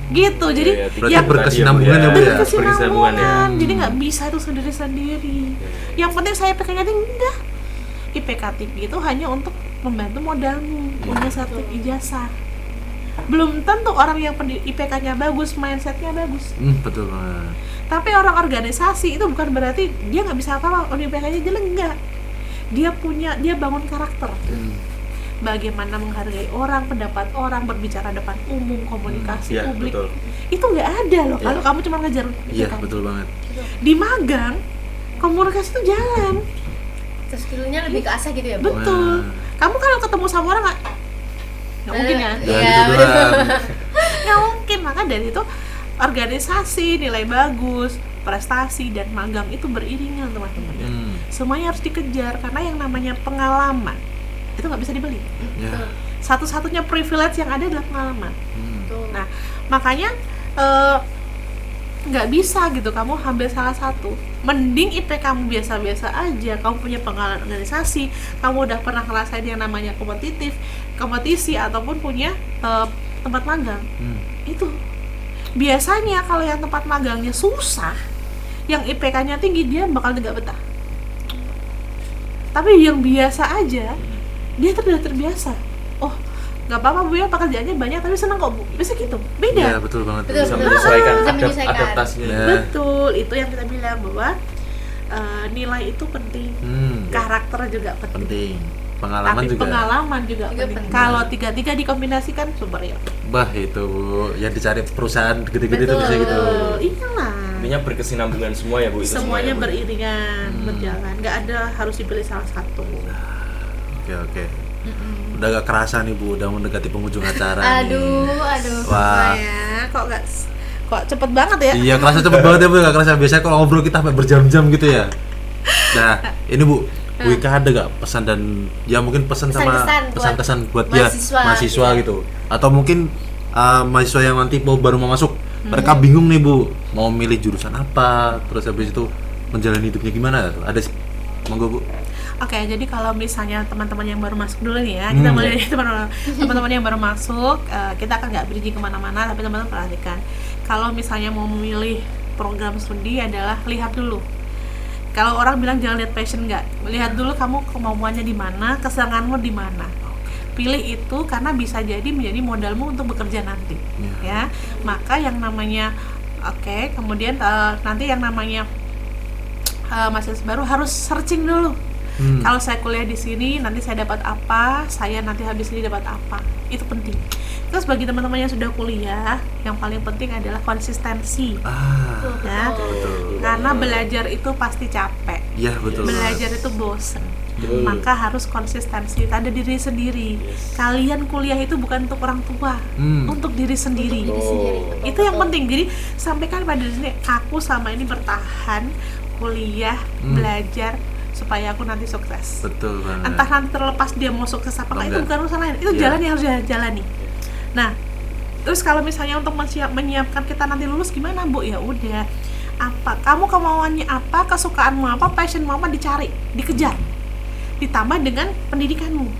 Gitu. Jadi Iya, Berarti yang berkesinambungan ya, Bu, ya? Berkesinambungan ya. jadi nggak bisa itu sendiri-sendiri. Yang penting saya IPK-nya tinggi, enggak. IPK tinggi itu hanya untuk membantu modalmu, punya satu ijazah. Belum tentu orang yang IPK-nya bagus, mindset-nya bagus. Betul banget. Tapi orang organisasi itu bukan berarti dia nggak bisa apa-apa, IPK-nya jelek, enggak. Dia bangun karakter. Bagaimana menghargai orang, pendapat orang, berbicara depan umum, komunikasi Iya, publik. betul. Itu nggak ada loh Iya. kalau kamu cuma ngejar Iya, IPK. betul banget. Di magang komunikasi itu jalan. Terus skillnya lebih ke asah gitu ya, Bu? Betul. Kamu kalau ketemu sama orang nggak mungkin ya. Ya, Iya, gitu doang. Nggak mungkin. Maka dari itu organisasi, nilai bagus, prestasi dan magang itu beriringan teman-teman. Semuanya harus dikejar karena yang namanya pengalaman itu nggak bisa dibeli. Ya. Satu-satunya privilege yang ada adalah pengalaman. Betul. Nah, makanya nggak bisa gitu kamu ambil salah satu. Mending IP kamu biasa-biasa aja, kamu punya pengalaman organisasi, kamu udah pernah ngerasain yang namanya kompetisi ataupun punya tempat magang. Itu biasanya kalau yang tempat magangnya susah, yang IPK-nya tinggi, dia bakal nggak betah. Tapi yang biasa aja, dia sudah terbiasa. Oh, nggak apa-apa Bu ya, pekerjaannya banyak tapi senang kok Bu. Bisa gitu, beda. Ya, betul banget. Betul, Bisa betul. menyesuaikan Bisa menyesuaikan. adaptasinya. Ya. Betul, itu yang kita bilang bahwa nilai itu penting, karakter juga penting. Penting. Pengalaman Tapi juga. pengalaman juga Juga penting. penting. Kalau tiga-tiga dikombinasikan superior. Bah, itu Bu, yang dicari perusahaan gede-gede itu Betul. bisa gitu. Iyalah. Intinya berkesinambungan semua ya, Bu. Itu Semuanya ya, Bu. beriringan, berjalan. Nggak ada harus dipilih salah satu. Oke. Udah gak kerasa nih Bu, udah mendekati penghujung acara nih. Aduh. Wah. Ya, kok cepet banget ya? Iya, kerasa cepet banget ya Bu, gak kerasa. Biasanya kalau ngobrol kita sampai berjam-jam gitu ya. Nah, ini Bu, Wika ada gak pesan dan ya mungkin pesan-kesan buat ya mahasiswa gitu. Atau mungkin mahasiswa yang nanti baru mau masuk, mereka bingung nih Bu, mau milih jurusan apa, terus habis itu menjalani hidupnya gimana tuh? Ada monggo Bu. Oke, jadi kalau misalnya teman-teman yang baru masuk dulu nih ya, kita mulai dari teman-teman yang baru masuk, kita akan nggak bridging kemana-mana, tapi teman-teman perhatikan. Kalau misalnya mau memilih program studi adalah lihat dulu. Kalau orang bilang jangan lihat passion, nggak, lihat dulu kamu kemampuannya di mana, kesenanganmu di mana. Pilih itu karena bisa jadi menjadi modalmu untuk bekerja nanti, ya. Maka yang namanya kemudian nanti yang namanya mahasiswa baru harus searching dulu. Kalau saya kuliah di sini nanti saya dapat apa, saya nanti habis ini dapat apa, itu penting. Terus bagi teman-teman yang sudah kuliah, yang paling penting adalah konsistensi. Ya, karena belajar itu pasti capek. Iya, betul. Belajar itu bosen. Betul. Maka harus konsistensi pada diri sendiri. Kalian kuliah itu bukan untuk orang tua, untuk diri sendiri. Itu yang penting. Jadi sampaikan pada diri sendiri, aku selama ini bertahan kuliah, belajar supaya aku nanti sukses. Betul banget. Entah nanti terlepas dia mau sukses apa enggak, itu bukan urusan lain. Itu Iya. jalan yang harus jalani. Nah, terus kalau misalnya untuk menyiapkan kita nanti lulus gimana, Bu? Ya udah. Apa? Kamu kemauannya apa, kesukaanmu apa, passionmu apa, dicari, dikejar. Ditambah dengan pendidikanmu.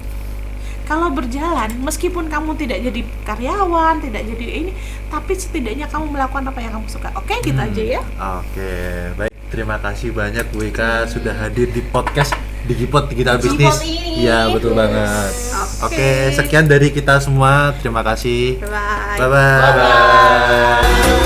Kalau berjalan, meskipun kamu tidak jadi karyawan, tidak jadi ini, tapi setidaknya kamu melakukan apa yang kamu suka. Oke, gitu aja ya. Oke, baik. Terima kasih banyak Bu Wika sudah hadir di podcast Digipot Digital Digipot Business. ini. Iya, betul banget. Oke, sekian dari kita semua. Terima kasih. Bye. Bye-bye. Bye-bye.